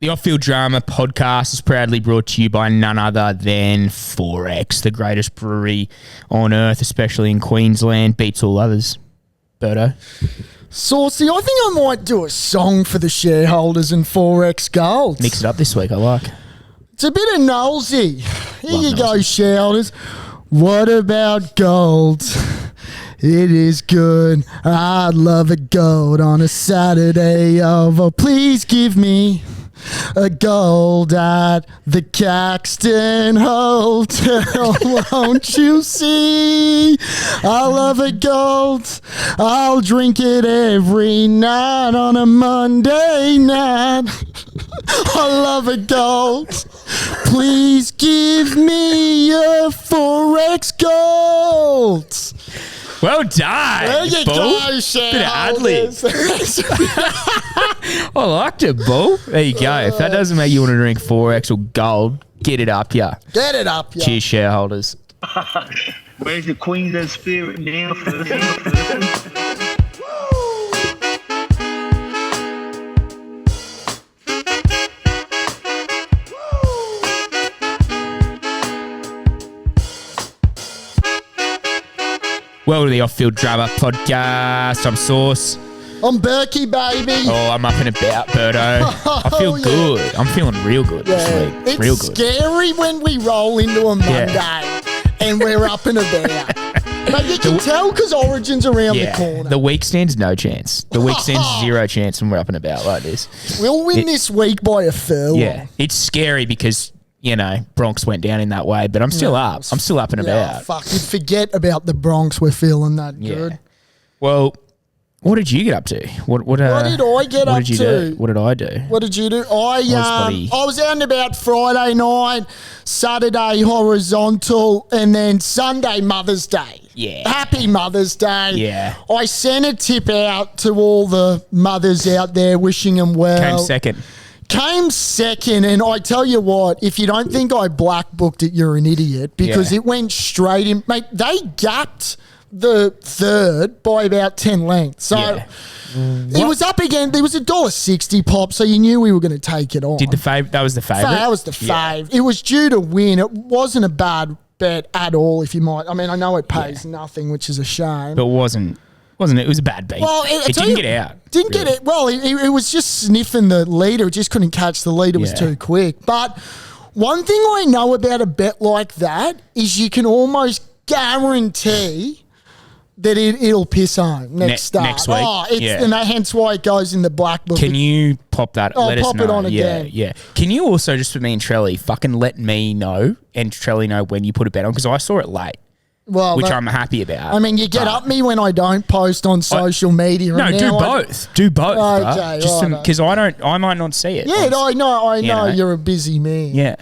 The Off-Field Drama podcast is proudly brought to you by none other than 4X, the greatest brewery on earth, especially in Queensland. Beats all others. Berto? Saucy, I think I might do a song for the shareholders and 4X Gold. Mix it up this week, I like. It's a bit of nosy. Here Love you go, nosy. shareholders. What about gold? It is good. I'd love a gold on a Saturday of, oh, please give me a gold at the Caxton Hotel. Won't you see? I love a gold. I'll drink it every night on a Monday night. I love a gold. Please give me a 4X gold. Well done. There you Bull. go, shareholders. Bit of ad-lib. I liked it, Bull. There you go. If that doesn't make you want to drink 4X or gold, get it up, yeah. Get it up, yeah. Cheers, shareholders. Where's the Queensland spirit now? Welcome to the Off-Field Drama podcast. I'm Sauce. I'm Burkey, baby. Oh, I'm up and about, Berto. I feel yeah. good. I'm feeling real good this week. It's Real good. scary when we roll into a Monday and we're up and about. But you can tell because Origin's around the corner. The week stands no chance. The week stands zero chance when we're up and about like this. We'll win this week by a furlong. Yeah, it's scary because, you know, Bronx went down in that way, but I'm still up. I'm still up and about. Fuck, you forget about the Bronx. We're feeling that good. Well, what did you get up to? What What did I get what up did you to? do? What did I do? What did you do? I was out and about Friday night, Saturday horizontal, and then Sunday Mother's Day. Yeah. Happy Mother's Day. Yeah. I sent a tip out to all the mothers out there, wishing them well. Came second. And I tell you what, if you don't think I black booked it, you're an idiot, because it went straight in. Mate, they gapped the third by about 10 lengths. So it was up again. There was $1.60 pop, so you knew we were going to take it on. That was the favourite? That was the fave. It was due to win. It wasn't a bad bet at all, if you might. I mean, I know it pays nothing, which is a shame. But it wasn't it? It was a bad beat. Well, it didn't get out. Didn't get it. Well, it was just sniffing the leader. It just couldn't catch the leader. It was too quick. But one thing I know about a bet like that is you can almost guarantee that it'll piss home next start. Next week. And hence why it goes in the black book. Can you pop that? I'll let us pop know. it on again. Yeah. Can you also, just for me and Trelly, fucking let me know and Trelly know when you put a bet on? Because I saw it late. Well, which I'm happy about. I mean, you get up me when I don't post on social media. No, do both. Do both. Okay, just because I might not see it. Yeah, I know. You're a busy man. Yeah.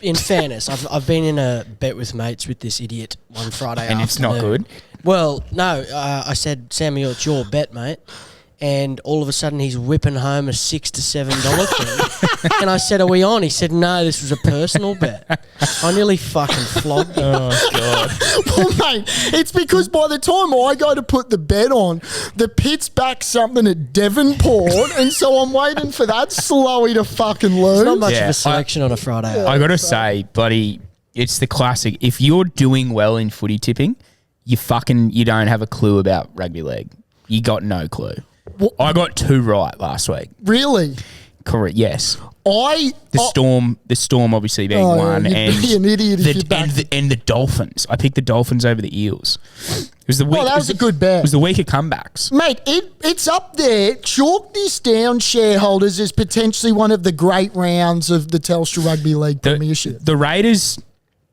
In fairness, I've been in a bet with mates with this idiot one Friday afternoon. And it's not good? Well, no. I said, Samuel, it's your bet, mate. And all of a sudden, he's whipping home a $6 to $7 thing. And I said, are we on? He said, no, this was a personal bet. I nearly fucking flogged him. Oh, God. Well, mate, it's because by the time I go to put the bet on, the pit's back something at Devonport, and so I'm waiting for that slowy to fucking lose. It's not much of a selection on a Friday. I got to say, buddy, it's the classic. If you're doing well in footy tipping, you don't have a clue about rugby league. You got no clue. I got 2 right last week. Really? Correct. Yes. The Storm obviously being one, you'd and be an idiot if you backed and the Dolphins. I picked the Dolphins over the Eels. It was the week. that was a good bet. It was the week of comebacks, mate. It's up there. Chalk this down, shareholders, as potentially one of the great rounds of the Telstra Rugby League Premiership. The Raiders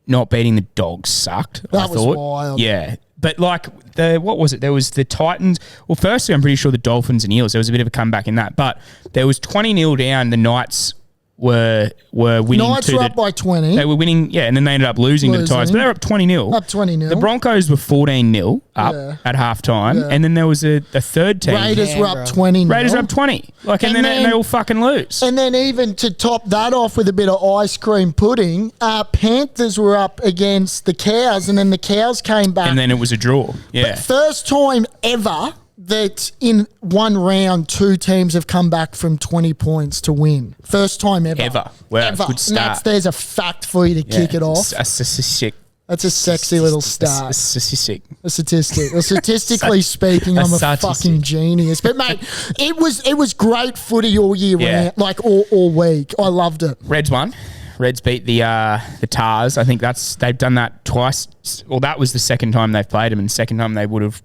not beating the Dogs sucked. That I was thought. wild. Yeah. But what was it? There was the Titans. Well, firstly, I'm pretty sure the Dolphins and Eels. There was a bit of a comeback in that, but there was 20-0 down. The Knights were winning. Knights were up by 20. They were winning, and then they ended up losing to the Titans. But they were up 20-0. Up 20-0. The Broncos were 14-0 up at halftime, and then there was a third team. Raiders were up 20. Raiders were up 20. And then they all fucking lose. And then even to top that off with a bit of ice cream pudding, Panthers were up against the Cows, and then the Cows came back. And then it was a draw. Yeah. But first time ever that in one round, 2 teams have come back from 20 points to win. First time ever. Ever. Wow, Ever. good start. There's a fact for you to kick it off. A statistic. That's a sexy little start. A statistic. A statistic. Well, statistically speaking, I'm a statistic. fucking genius. But mate, it was great footy all year round, like all week. I loved it. Reds won. Reds beat the Tars. I think they've done that twice. Well, that was the second time they've played them, and the second time they would have.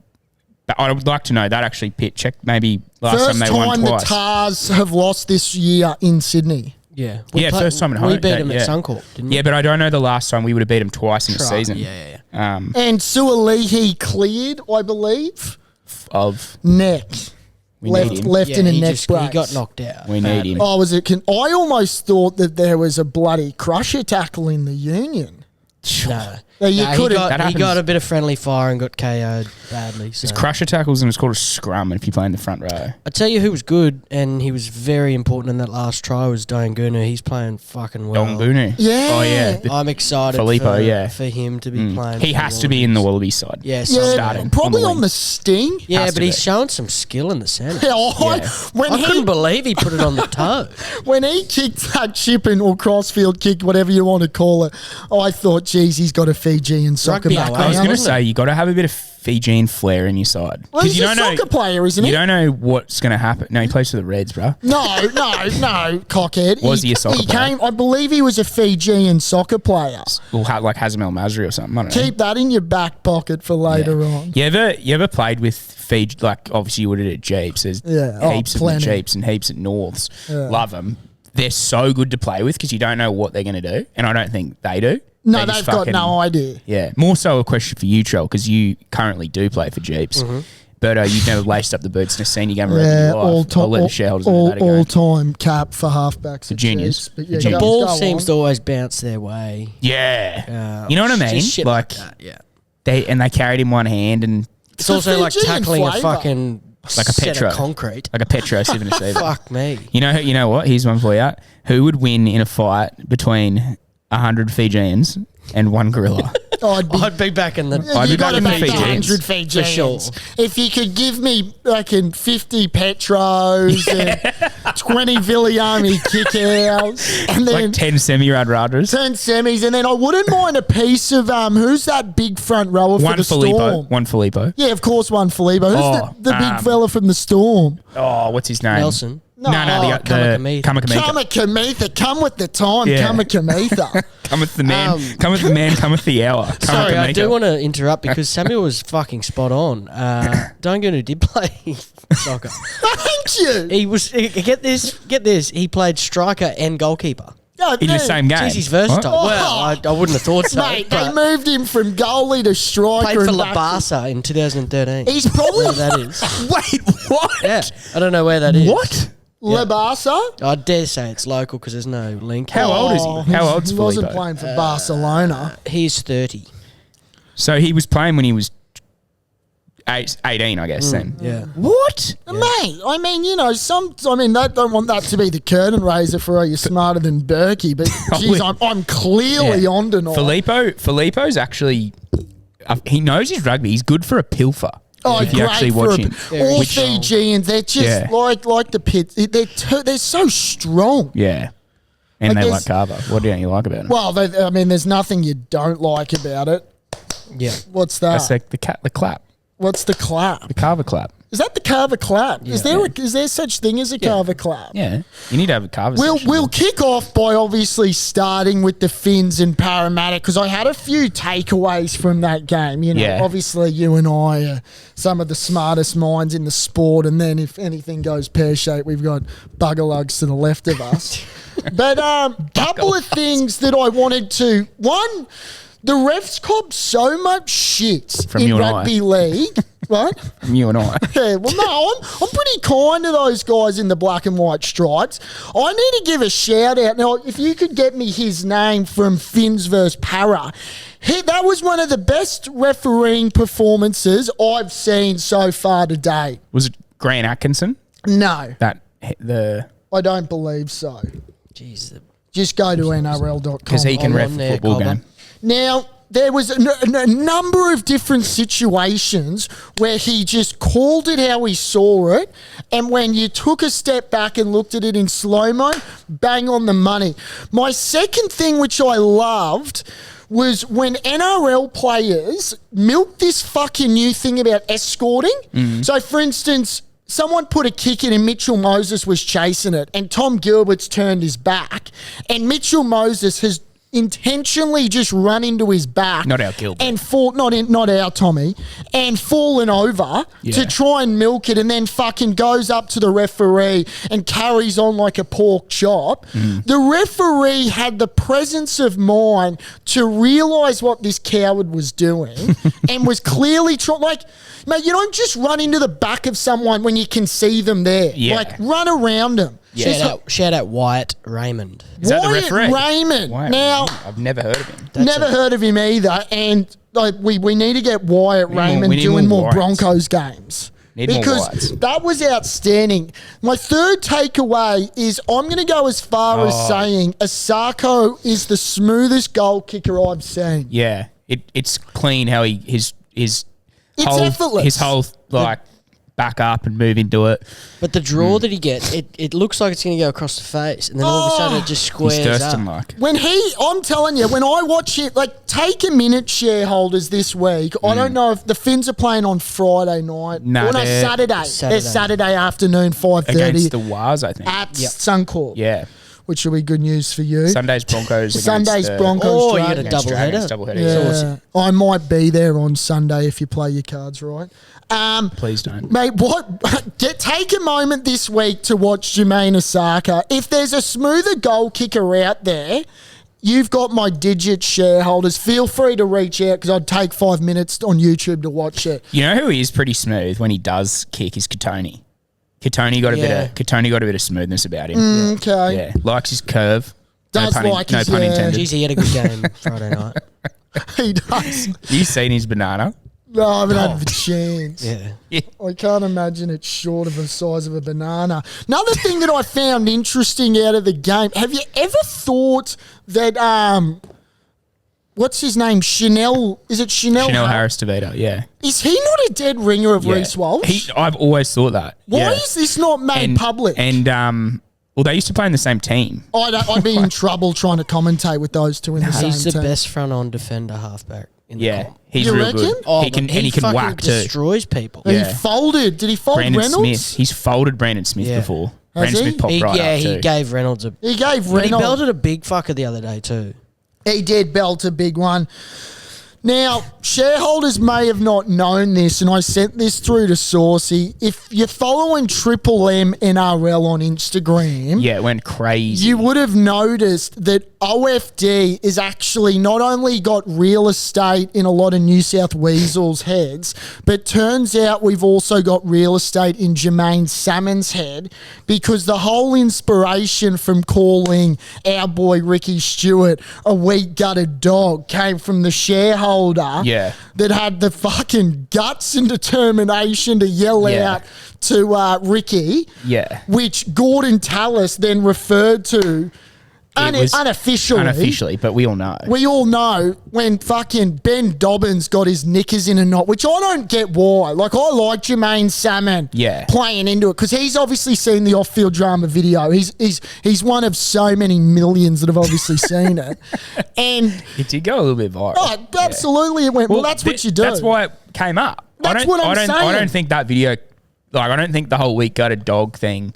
I would like to know that actually. Check maybe last time they won twice. First time the Tars have lost this year in Sydney. Yeah. First time at home. We beat them at Suncorp, didn't we? Yeah, but I don't know the last time we would have beat them twice in the season. Yeah. And Sualihi cleared, I believe. Of neck. we need him. Left in a he neck brace. He got knocked out. We need him. Oh, was it? I almost thought that there was a bloody crusher tackle in the Union. No. You could have. He got a bit of friendly fire and got KO'd badly. So. It's crusher tackles and it's called a scrum if you play in the front row. I tell you who was good and he was very important in that last try was Diangunu. He's playing fucking well. Dongbunu. Yeah. Oh, yeah. I'm excited for him to be playing. He has to be in the Wallaby side. Yeah, starting. Probably on on the sting. Yeah, Has but to he's be. showing some skill in the centre. When I couldn't believe he put it on the toe. When he kicked that chip in or crossfield kick, whatever you want to call it, I thought, geez, he's got a Fijian soccer Rugby background. I was going to wasn't say, you got to have a bit of Fijian flair in your side. Well, he's you a soccer player, isn't he? You don't know what's going to happen. No, he plays for the Reds, bro. No, cockhead. Was he a soccer player? I believe he was a Fijian soccer player. Well, like Hazem El Masri or something. I don't know. Keep that in your back pocket for later on. You ever played with Fiji? Like, obviously, you would have at Jeeps. There's heaps of plenty. Jeeps and heaps at Norths. Love them. They're so good to play with because you don't know what they're going to do. And I don't think they do. No, they've got no idea. Yeah. More so a question for you, Trell, because you currently do play for Jeeps. But you've never laced up the boots in a senior game around your life. I'll let the shareholders know that again. All-time cap for halfbacks. The juniors. But The The juniors. ball seems to always bounce their way. Yeah. You know what I mean? Just shit like that, yeah. They carried in one hand and It's also like Fijian tackling a flavour. fucking like a set Petro. of concrete. Like a Petro sieve and a sieve. Fuck me. You know what? Here's one for you. Who would win in a fight between 100 Fijians and one gorilla? I'd be back in the. I'd be back in the Fijians. Fijians. 100 Fijians. For sure. If you could give me 50 Petros and 20 Viliami kick-outs and then Like 10 semi-rad-radras. 10 semis, and then I wouldn't mind a piece of who's that big front rower for the Storm? One Filippo. Yeah, of course, one Filippo. Who's the big fella from the Storm? Oh, what's his name? Nelson. No, the Kamikamitha. Kamikamitha. Come with the time, Yeah. Kamikamitha. Come with the man. Come with the man. Come with the hour. Sorry, I Kamikamitha. do want to interrupt because Samuel was fucking spot on. Dungunu did play soccer. Thank you. He was get this. He played striker and goalkeeper. No, in the same game. Jeez, he's versatile. What? Well, I wouldn't have thought so. Mate, they but moved him from goalie to striker. played for and La back- Barca in 2013. He's probably Where that is. Wait, what? Yeah, I don't know where that is. What? La Barca. I dare say it's local because there's no link. How old is he? How old's He wasn't Filippo? playing for Barcelona. He's 30. So he was playing when he was 18, I guess, then. Yeah. What? Mate, I mean, they don't want that to be the curtain raiser for are you smarter than Burkey, but geez, I'm clearly on tonight. Filippo's actually, he knows his rugby. He's good for a pilfer. Oh, if you great actually for watch him. all Which- Fijians, they're just like the pits. They're so strong. Yeah. And I they guess- like Carver. What don't you like about him? Well, there's nothing you don't like about it. Yeah. What's that? That's like the clap. What's the clap? The Carver clap. Is that the Carver clap? Yeah. Is there such thing as a Carver clap? Yeah. You need to have a Carver We'll session. kick off by obviously starting with the Finns and Parramatta because I had a few takeaways from that game. Yeah. Obviously you and I are some of the smartest minds in the sport, and then if anything goes pear-shaped, we've got buggerlugs to the left of us. But couple of things that I wanted to... One, the refs cop so much shit From in you and I. rugby league. Right? From you and I. Yeah, well, no, I'm pretty kind to those guys in the black and white stripes. I need to give a shout out. Now, if you could get me his name from Finns vs. Para, that was one of the best refereeing performances I've seen so far today. Was it Grant Atkinson? No, I don't believe so. Jeez. Just go to NRL.com. Because he can I'm ref on a there, football Cobber. game. Now, there was a number of different situations where he just called it how he saw it, and when you took a step back and looked at it in slow-mo, bang on the money. My second thing, which I loved, was when NRL players milked this fucking new thing about escorting. So, for instance, someone put a kick in and Mitchell Moses was chasing it, and Tom Gilbert's turned his back, and Mitchell Moses has intentionally just run into his back, Not our Gilbert. and not our Tommy, and fallen over to try and milk it, and then fucking goes up to the referee and carries on like a pork chop. The referee had the presence of mind to realise what this coward was doing and was clearly like, mate, you don't just run into the back of someone when you can see them there. Yeah. Like, run around them. Shout out Wyatt Raymond. Is that the Wyatt referee? Raymond. Wyatt Now, Raymond. I've never heard of him. never heard of him either, and like we need to get Wyatt Raymond we need doing more more Wyatts. Broncos games. Need more because Wyatts. that was outstanding. My third takeaway is I'm going to go as far as saying Asako is the smoothest goal kicker I've seen. Yeah, it's clean how his It's whole, effortless. his whole like back up and move into it. But the draw that he gets, it looks like it's going to go across the face, and then all of a sudden it just He's squares Thurston up. like. When I'm telling you, when I watch it, like, take a minute, shareholders, this week. I don't know if the Finns are playing on Friday night. No, or no, they're- Saturday. They're Saturday afternoon, 5:30 Against the Wars, I think. at Suncorp. Yeah. Which will be good news for you. Sunday's Broncos. against Sunday's the- Broncos. Oh, you got a Dragons. double Dragons, header. doubleheader. Yeah, Yeah. I might be there on Sunday if you play your cards right. Please don't. Mate, take a moment this week to watch Jermaine Osaka. If there's a smoother goal kicker out there, you've got my digit, shareholders. Feel free to reach out because I'd take 5 minutes on YouTube to watch it. You know who is pretty smooth when he does kick is Katoni. Katoni got a bit of smoothness about him. Okay. Yeah, likes his curve. Does no pun, like no his- pun yeah. intended. Jeez, he had a good game Friday night. He does. You seen his banana? No, I haven't had the chance. Yeah. I can't imagine it's short of the size of a banana. Another thing that I found interesting out of the game, have you ever thought that, what's his name? Is it Chanel? Chanel Harris DeVito, yeah. Is he not a dead ringer of Yeah. Reece Walsh? I've always thought that. Why is this not made public? Well, they used to play in the same team. I'd be in trouble trying to commentate with those two in the same He's the team. best front-on defender halfback in the Yeah, comp. he's You real reckon? good. Oh, He can fucking whack too. destroys people. And Yeah. he folded. Did he fold Brandon Reynolds? Smith. He's folded Brandon Smith Yeah. before. Has Brandon he? Smith popped He, right up he too. gave Reynolds a... He gave But he Reynolds. belted a big fucker the other day too. He did belt a big one. Now, shareholders may have not known this, and I sent this through to Saucy. If you're following Triple M NRL on Instagram, Yeah, it went crazy. you would have noticed that OFD is actually not only got real estate in a lot of New South Weasels' heads, but turns out we've also got real estate in Jermaine Salmon's head, because the whole inspiration from calling our boy Ricky Stewart a wheat-gutted dog came from the shareholder Yeah. that had the fucking guts and determination to yell Yeah. out to Ricky, Yeah. which Gordon Tallis then referred to was unofficially. Unofficially, but we all know. We all know when fucking Ben Dobbins got his knickers in a knot, which I don't get why. Like, I like Jermaine Salmon playing into it because he's obviously seen the off-field drama video. He's one of so many millions that have obviously seen it. And It did go a little bit viral. oh, absolutely it went, well that's what you do. That's why it came up. That's what I'm I saying. don't think that video, like, I don't think the whole week gutted dog thing,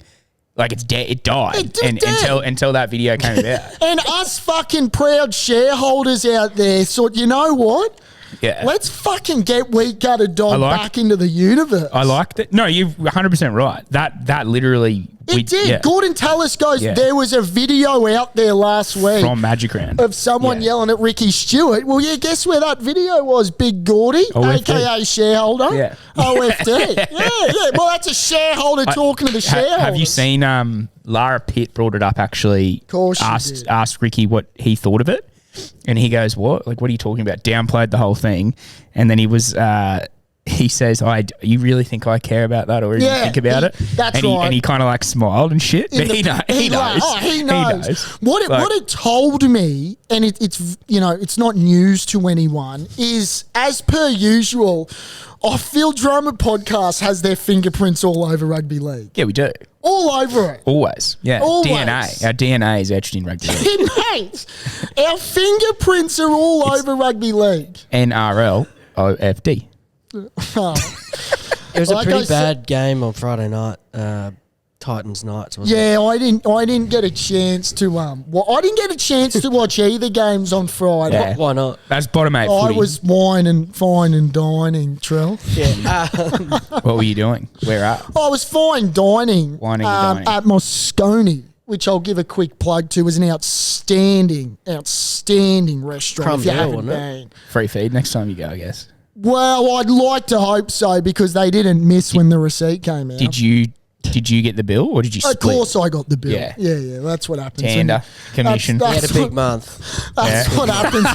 like, it's dead. It died It dead. until that video came about. And us fucking proud shareholders out there thought, you know what? Yeah. Let's fucking get Wheat Gutted Dog back into the universe. I liked it. No, you're 100% right. That literally... It did. Yeah. Gordon Tallis goes, Yeah. there was a video out there last week From Magic Round. of someone yelling at Ricky Stewart. Well, yeah, guess where that video was, Big Gordy, OFD. a.k.a. shareholder. Yeah. OFD. yeah. Well, that's a shareholder talking to the shareholders. Have you seen Lara Pitt brought it up actually? Of course she did. Asked Ricky what he thought of it. And he goes, what? Like, what are you talking about? Downplayed the whole thing. And then he was he says, you really think I care about that or even think about it? That's and right. And he kind of like smiled and shit. But he knows. He knows. What it told me, and it's it's not news to anyone, is as per usual, Off-Field Drama Podcast has their fingerprints all over rugby league. Yeah, we do. All over it. Always. Yeah. Always. DNA. Our DNA is etched in rugby league. Mate, our fingerprints are all over rugby league. NRL OFD. It was a pretty bad game on Friday night. Titans Knights, wasn't it? Yeah, I didn't get a chance to I didn't get a chance to watch either games on Friday. Yeah. Why not? That's bottom eight footy. I was fine and dining, Trell. Yeah. What were you doing? Where at? I was fine dining, Whining and dining. at Moscone, which I'll give a quick plug to, is an outstanding restaurant. If you Crumb haven't wasn't it? been. Free feed next time you go, I guess. Well, I'd like to hope so because they didn't miss when the receipt came out. Did you get the bill or did you split? Of course I got the bill. Yeah. Yeah, that's what happens. Tanda, commission. He had a That's big what- month. That's what happens.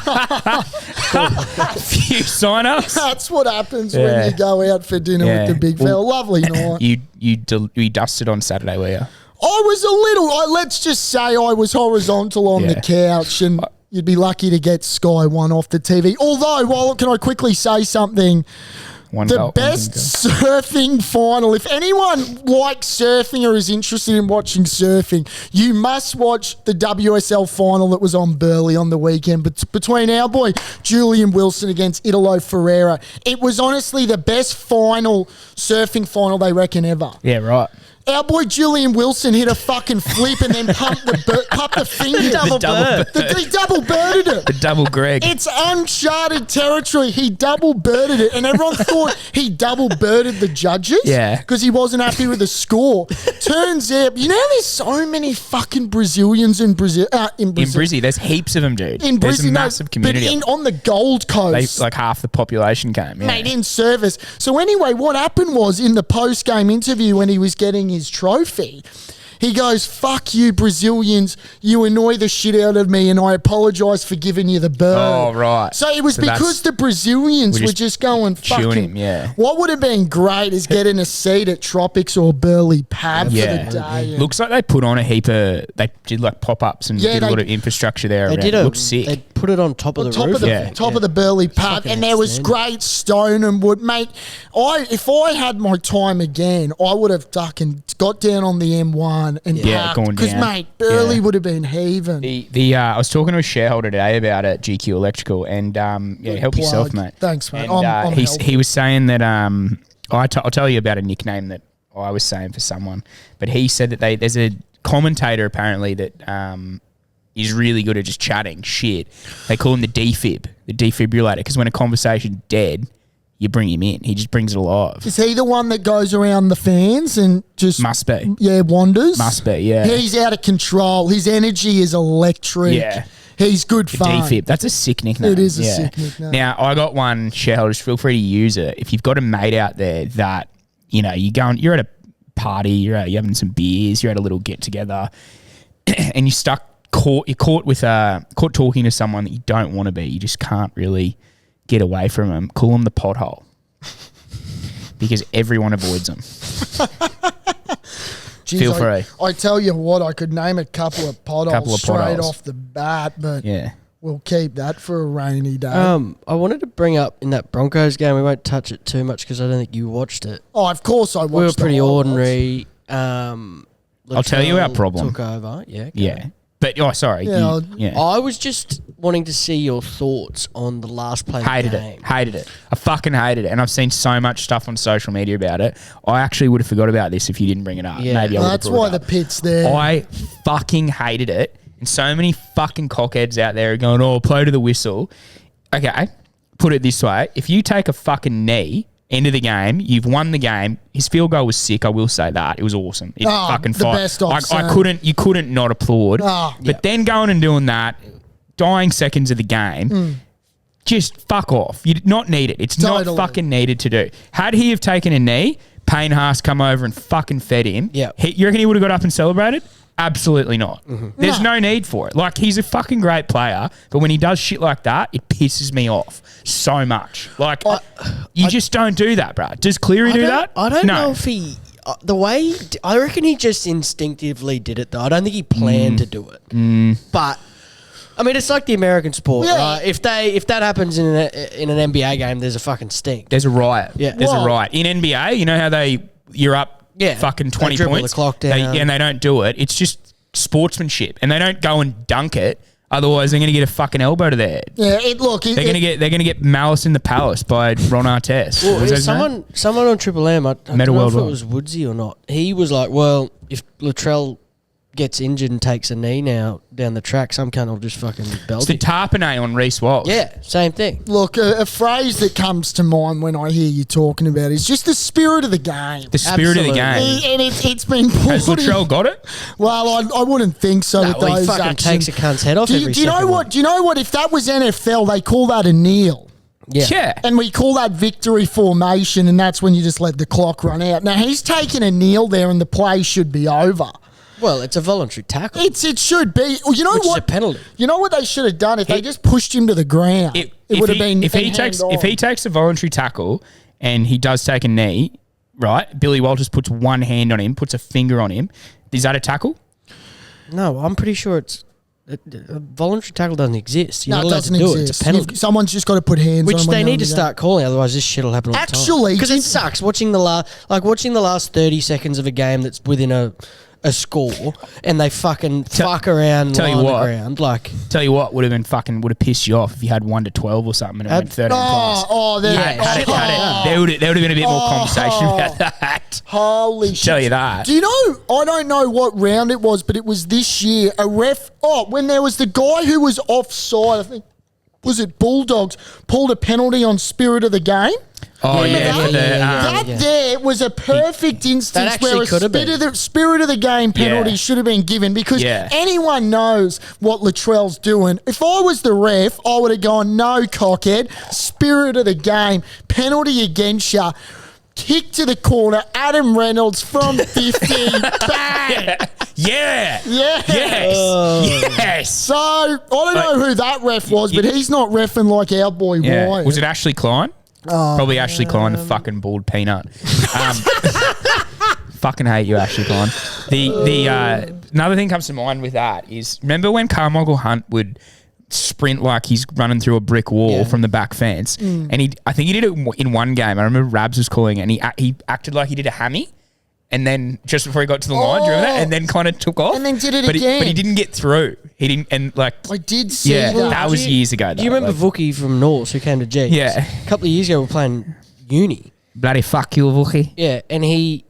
Few sign-ups. That's what happens Yeah. when you go out for dinner Yeah. with the big fella. Lovely night. You dusted on Saturday, were you? I was a little, let's just say I was horizontal on the couch, and you'd be lucky to get Sky One off the TV. Although, can I quickly say something? The best surfing final, if anyone likes surfing or is interested in watching surfing, you must watch the WSL final that was on Burley on the weekend between our boy Julian Wilson against Italo Ferreira. It was honestly the best surfing final they reckon ever. Yeah, right. Our boy Julian Wilson hit a fucking flip and then pumped the finger. The double bird. He double birded it. The double Greg. It's uncharted territory. He double birded it, and everyone thought he double birded the judges. Yeah. because he wasn't happy with the score. Turns out, there's so many fucking Brazilians in Brazil. In Brizzy, there's heaps of them, dude. In There's Brizzy, a massive community. but on the Gold Coast, Like half the population came. Yeah. mate, in service. So anyway, what happened was in the post-game interview when he was getting his trophy, he goes, "Fuck you, Brazilians. You annoy the shit out of me, and I apologise for giving you the bird." Oh, right. So it was So because the Brazilians we're were just going chewing fucking. him, yeah. What would have been great is getting a seat at Tropics or Burley Pub for the day. Looks like they put on a heap of. They did like pop-ups and did a lot of infrastructure there. They around. did It looks sick. They put it on top of the roof. Top of the Burley Pub, fucking and there was outstanding. great stone and wood, mate. If I had my time again, I would have fucking got down on the M1 and gone because down. mate, Burley Yeah. would have been heaving. I was talking to a shareholder today about it, GQ Electrical, and help yourself, mate. Thanks, mate. And, I'm he was saying that I'll tell you about a nickname that I was saying for someone, but he said that there's a commentator apparently that is really good at just chatting shit. They call him the defibrillator, because when a conversation's dead, you bring him in. He just brings it alive. Is he the one that goes around the fans and just Must be. wanders? Must be, yeah. He's out of control. His energy is electric. Yeah. He's good The fun. defib. That's a sick nickname. It is a sick nickname. Now, I got one, shareholders, feel free to use it. If you've got a mate out there that, you're at a party, you're having some beers, you're at a little get together, and you're caught talking to someone that you don't want to be. You just can't really get away from them. Call them the pothole. Because everyone avoids them. Jeez, Feel free. I tell you what, I could name a couple of potholes straight off the bat, but we'll keep that for a rainy day. I wanted to bring up in that Broncos game, we won't touch it too much because I don't think you watched it. Oh, of course I watched. We were the pretty highlights. ordinary. I'll tell you our problem. Took over, yeah. Yeah. But, sorry. Yeah, I was just wanting to see your thoughts on the last play of the game. Hated it. I fucking hated it. And I've seen so much stuff on social media about it. I actually would have forgot about this if you didn't bring it up. Yeah. Maybe I would have That's brought why it the up. pit's there. I fucking hated it. And so many fucking cockheads out there are going, play to the whistle. Okay, put it this way. If you take a fucking knee into the game, you've won the game. His field goal was sick, I will say that. It was awesome. It fucking the best I've seen. you couldn't not applaud. But then going and doing that, dying seconds of the game, just fuck off. You did not need it. It's not fucking needed to do. Had he have taken a knee, Payne Haas come over and fucking fed him. Yeah. You reckon he would have got up and celebrated? Absolutely not. There's no need for it. Like, he's a fucking great player, but when he does shit like that, it pisses me off so much. Like, you just don't do that, bro. Does Cleary do that? I don't know if he... the way... I reckon he just instinctively did it, though. I don't think he planned to do it. But... I mean, it's like the American sport, right? If that happens in an NBA game, there's a fucking stink. There's a riot. Yeah. There's a riot. In NBA, you know how you're up fucking 20 points? The clock down. And they don't do it. It's just sportsmanship. And they don't go and dunk it. Otherwise, they're going to get a fucking elbow to their head. Yeah, they're going to get malice in the palace by Ron Artest. Well, someone on Triple M, I don't know if it was Woodsy or not. He was like, well, if Latrell gets injured and takes a knee now down the track, some cunt will just fucking belt It's the him. Tarpanay on Reece Walsh. Yeah, same thing. Look, a phrase that comes to mind when I hear you talking about it is just the spirit of the game. The spirit of the game. And it's been put Has Latrell got it? Well, I wouldn't think so with He those fucking actions. takes a cunt's head off Do every you know second. what? Do you know what? If that was NFL, they call that a kneel. Yeah. And we call that victory formation, and that's when you just let the clock run out. Now, he's taking a kneel there, and the play should be over. Well, it's a voluntary tackle. It should be. Well, you know Which is what? a penalty. You know what they should have done if they just pushed him to the ground? It would have been. If he takes a voluntary tackle and he does take a knee, right? Billy Walters puts one hand on him, puts a finger on him. Is that a tackle? No, I'm pretty sure it's a voluntary tackle doesn't exist. You're No, not it allowed doesn't to do exist. it. It's a penalty. Someone's just got to put hands on Which him when they they're need on to the start calling, otherwise this shit will happen all the time. Actually, because it sucks watching the last 30 seconds of a game that's within a score, and they fucking fuck around tell you on the what. ground. Like, Tell you what would have pissed you off if you had 1-12 or something and it went 13 plus. There would have been a bit more conversation about that. Holy shit. Tell you that. Do you know, I don't know what round it was, but it was this year, a ref, when there was the guy who was offside, I think, was it Bulldogs, pulled a penalty on spirit of the game? Oh, Remember yeah. that there was a perfect instance where a spirit of the game penalty should have been given because anyone knows what Latrell's doing. If I was the ref, I would have gone, no, cockhead, spirit of the game, penalty against you. Kick to the corner, Adam Reynolds from 50, bang! Yeah. Yes. Yes. So, I don't know who that ref was, but he's not reffing like our boy Wyatt. Was it Ashley Klein? Probably Ashley Klein, the fucking bald peanut. Fucking hate you, Ashley Klein. The another thing comes to mind with that is, remember when Carmichael Hunt would sprint like he's running through a brick wall from the back fence, and I think he did it in one game. I remember Rabs was calling it, and he acted like he did a hammy, and then just before he got to the line, do you remember that? And then kind of took off, And then did it but again. But he didn't get through. He didn't, and like I did see that. that was years ago. do you remember Vookie from Norse who came to G's? Yeah. A couple of years ago, we were playing uni. Bloody fuck you, Vookie. Yeah, and he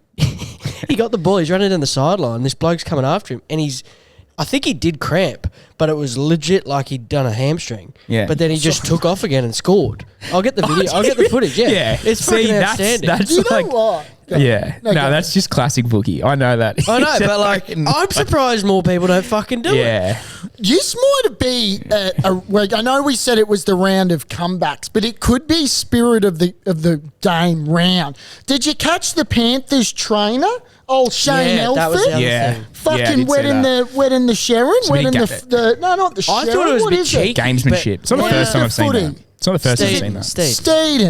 got the ball. He's running down the sideline. This bloke's coming after him, and I think he did cramp, but it was legit like he'd done a hamstring. Yeah. But then he just took off again and scored. I'll get the video. I'll get the footage. Yeah. It's fucking outstanding. That's You know like, what? yeah. No, No, go that's just classic Vookie. I know that. I know, but like, I'm surprised more people don't fucking do it. Yeah. This might be I know we said it was the round of comebacks, but it could be spirit of the game round. Did you catch the Panthers trainer? Old Shane Yeah, Elford? that was the other Yeah. thing. Fucking wetting the Sharon, Somebody wetting got the no, not the I Sharon. thought it was a what bit is cheeky. it? Gamesmanship. It's not the What first is time the I've seen footy? that. It's not the first time I've seen that.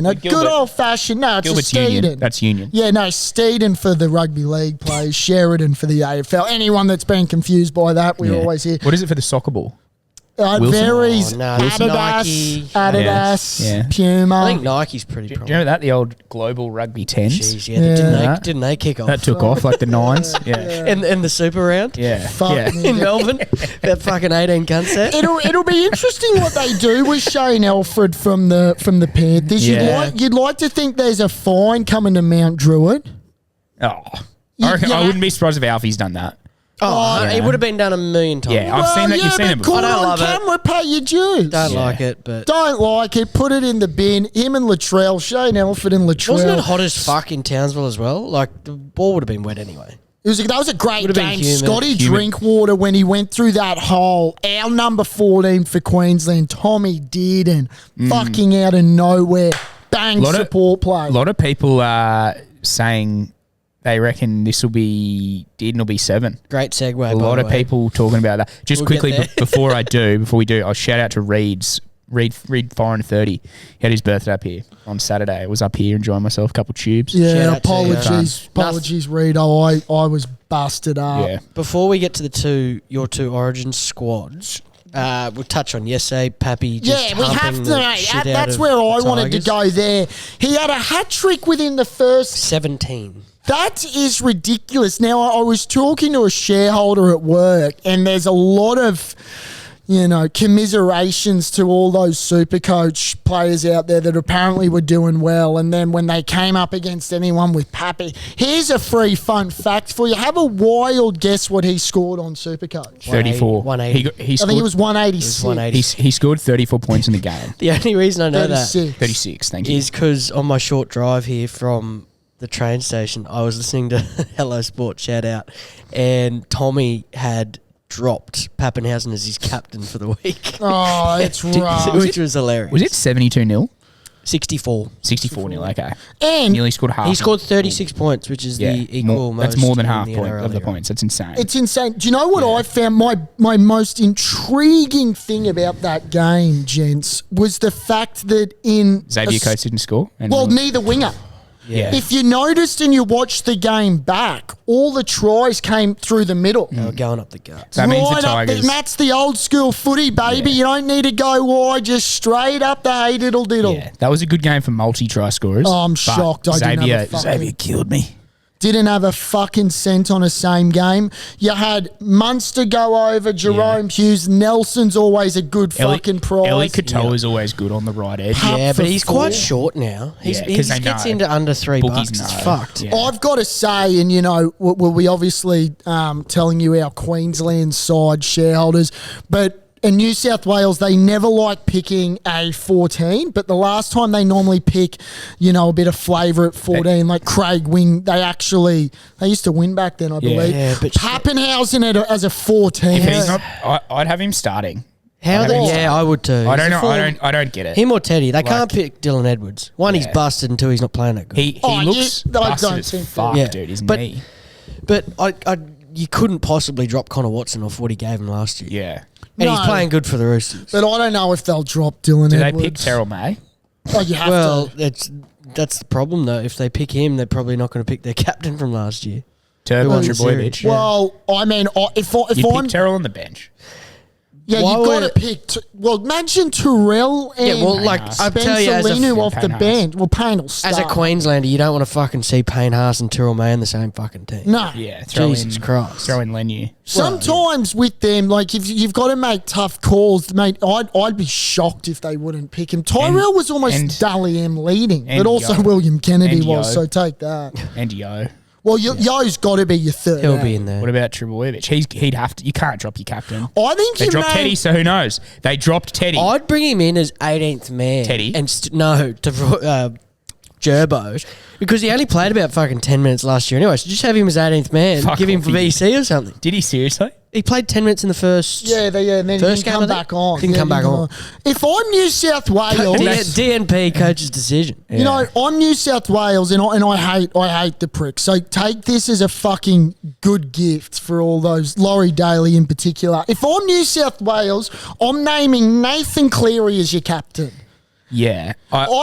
Steeden, a Gilbert. good old fashioned. No, it's Gilbert's a Steeden. Union. That's Union. Yeah, no, Steeden for the rugby league players, Sheridan for the AFL. Anyone that's been confused by that, we're Yeah. always here. What is it for the soccer ball? Wilson? Varies. Oh, no, it's Nike. Adidas, Yeah. Puma. I think Nike's pretty Do you prominent. remember that? The old global rugby 10s? Jeez, yeah, Yeah. Didn't they kick off? That took off like the 9s. Yeah. And the super round? Yeah. Fuck Yeah. me. In Melbourne? That fucking 18 cunt set? It'll be interesting what they do with Shane Alfred from the Panthers. Yeah. You'd like to think there's a fine coming to Mount Druitt. Oh. I wouldn't be surprised if Alfie's done that. Oh, Yeah. it would have been done a million times. Yeah, I've seen that. You've seen it but before. caught I don't on love it. camera, pay your dues. Don't Yeah. like it, but... Don't like it. Put it in the bin. Him and Latrell, Shane Alford and Latrell. Wasn't it hot as fuck in Townsville as well? Like, the ball would have been wet anyway. That was a great Would've been game. humid. Scotty Drinkwater, when he went through that hole, our number 14 for Queensland, Tommy Dearden, fucking out of nowhere, bang, support play. A lot of people are saying they reckon this will be 7. Great segue. A lot of people talking about that. Just We'll quickly, get there. before we do, I'll shout out to Reed Foreign 30. He had his birthday up here on Saturday. I was up here enjoying myself, a couple tubes. Yeah, Shout out to you. apologies, Reed. I was busted up. Yeah. Before we get to your two Origin squads, we'll touch on yesterday. Pappy just Yeah, we have humping to. the shit out That's of where I the wanted to Tigers. go there. He had a hat trick within the first. 17. That is ridiculous. Now, I was talking to a shareholder at work, and there's a lot of, commiserations to all those Supercoach players out there that apparently were doing well. And then when they came up against anyone with Pappy, here's a free fun fact for you. Have a wild guess what he scored on Supercoach. 34. 180. He I think it was It was 186. 180. he scored 34 points in the game. The only reason I know that 36, thank you. is because on my short drive here from the train station, I was listening to Hello Sport, shout out, and Tommy had dropped Pappenhausen as his captain for the week. Oh, it's rough. Which was hilarious. Was it 72-0? 64. 64-0, okay. And Nearly scored half. He scored 36 points, which is the equal most. That's more than in half the point NRL of the era. points. That's insane. it's insane. Do you know what I found? My most intriguing thing about that game, gents, was the fact that Xavier Coates didn't score. And well, neither winger. yeah. If you noticed and you watched the game back, all the tries came through the middle. They were going up the guts. That means the Right up Tigers. and that's the old school footy, baby. Yeah. You don't need to go wide, just straight up the hey diddle diddle. Yeah, that was a good game for multi-try scorers. Oh, I'm but shocked I didn't have a fucking- Xavier killed me. Didn't have a fucking cent on a same game. You had Munster go over, Jerome Hughes, Nelson's always a good fucking prize. Ellie Katoa's always good on the right edge. Pup Yeah, for but he's four. quite short now. He Yeah, 'cause they gets know. into under $3. Bookies It's know. fucked. Yeah. I've got to say, and we obviously telling you our Queensland side shareholders, but in New South Wales, they never like picking a 14, but the last time they normally pick, a bit of flavour at 14, like Craig Wing, they used to win back then, I believe. Yeah, but Pappenhausen as a 14. If he's not, I'd have him starting. How? I would too. I don't He's know. a form- I don't get it. Him or Teddy, they Like- can't pick Dylan Edwards. One, he's Yeah. busted until he's not playing that good. He Oh, looks I busted don't as think fuck, that- Yeah, dude. His but- knee. But you couldn't possibly drop Connor Watson off what he gave him last year. Yeah. And he's No. playing good for the Roosters. But I don't know if they'll drop Dylan Do they Edwards. pick Terrell May? Oh, you have Well, to. that's the problem though. If they pick him, they're probably not going to pick their captain from last year. Turbo won the Trebojevic. series? Well, I mean, if You I'm... pick Terrell on the bench. Yeah, Why you've got to would- pick... imagine Terrell and Yeah, well, like Haas. I'll tell you, Spencer Linu off Payne the Haas. bench. Well, Payne will start. as a Queenslander, you don't want to fucking see Payne Haas and Tyrrell May in the same fucking team. No. Yeah. Jesus Christ. Throw in Lenu. Sometimes with them, like, if you've got to make tough calls, mate, I'd be shocked if they wouldn't pick him. Tyrell was almost Dally M leading, and but also Yo. William Kennedy And was, Yo. so take that. And Yo. Well, Yo's got to be your third. He'll be in there. What about Trebojevic? He'd have to. You can't drop your captain. I think They you dropped may... Teddy, so who knows? They dropped Teddy. I'd bring him in as 18th man. Teddy? And to Gerbo, because he only played about fucking 10 minutes last year anyway. So just have him as 18th man. Fuck Give him off, for he VC or something. Did he seriously? He played 10 minutes in the first. and then he First didn't game, come I think. back on. Didn't come back on. If I'm New South Wales... DNP coach's decision. You know, I'm New South Wales, and I hate the pricks. So take this as a fucking good gift for all those, Laurie Daly in particular. If I'm New South Wales, I'm naming Nathan Cleary as your captain. Yeah.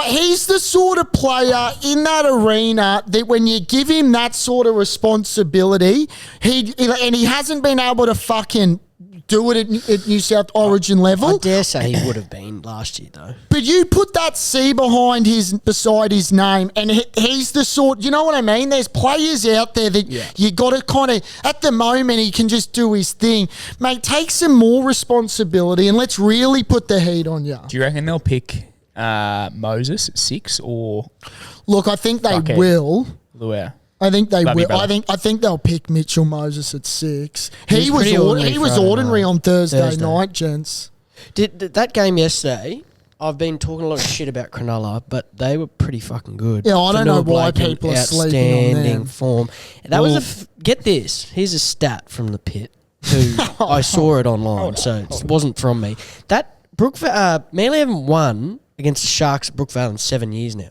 He's the sort of player in that arena that when you give him that sort of responsibility, he hasn't been able to fucking do it at New South Origin level. I dare say he would have been last year though. But you put that C beside his name, and he's the sort. You know what I mean? There's players out there that you got to kind of. At the moment, he can just do his thing, mate. Take some more responsibility, and let's really put the heat on you. Do you reckon they'll pick Moses at 6 or Look, I think they Bucket. will. Luau? I think they Love you, will. brother. I think they'll pick Mitchell Moses at 6. He He was was pretty ordinary he was Friday ordinary night. on Thursday Thursday. night, gents. Did that game yesterday? I've been talking a lot of shit about Cronulla, but they were pretty fucking good. Yeah, I don't know why Vanilla Blake in people are sleeping on outstanding them. form. And that was get this. Here's a stat from the pit. Who I saw it online, so it wasn't from me. That Manly haven't won against the Sharks at Brookvale in 7 years now.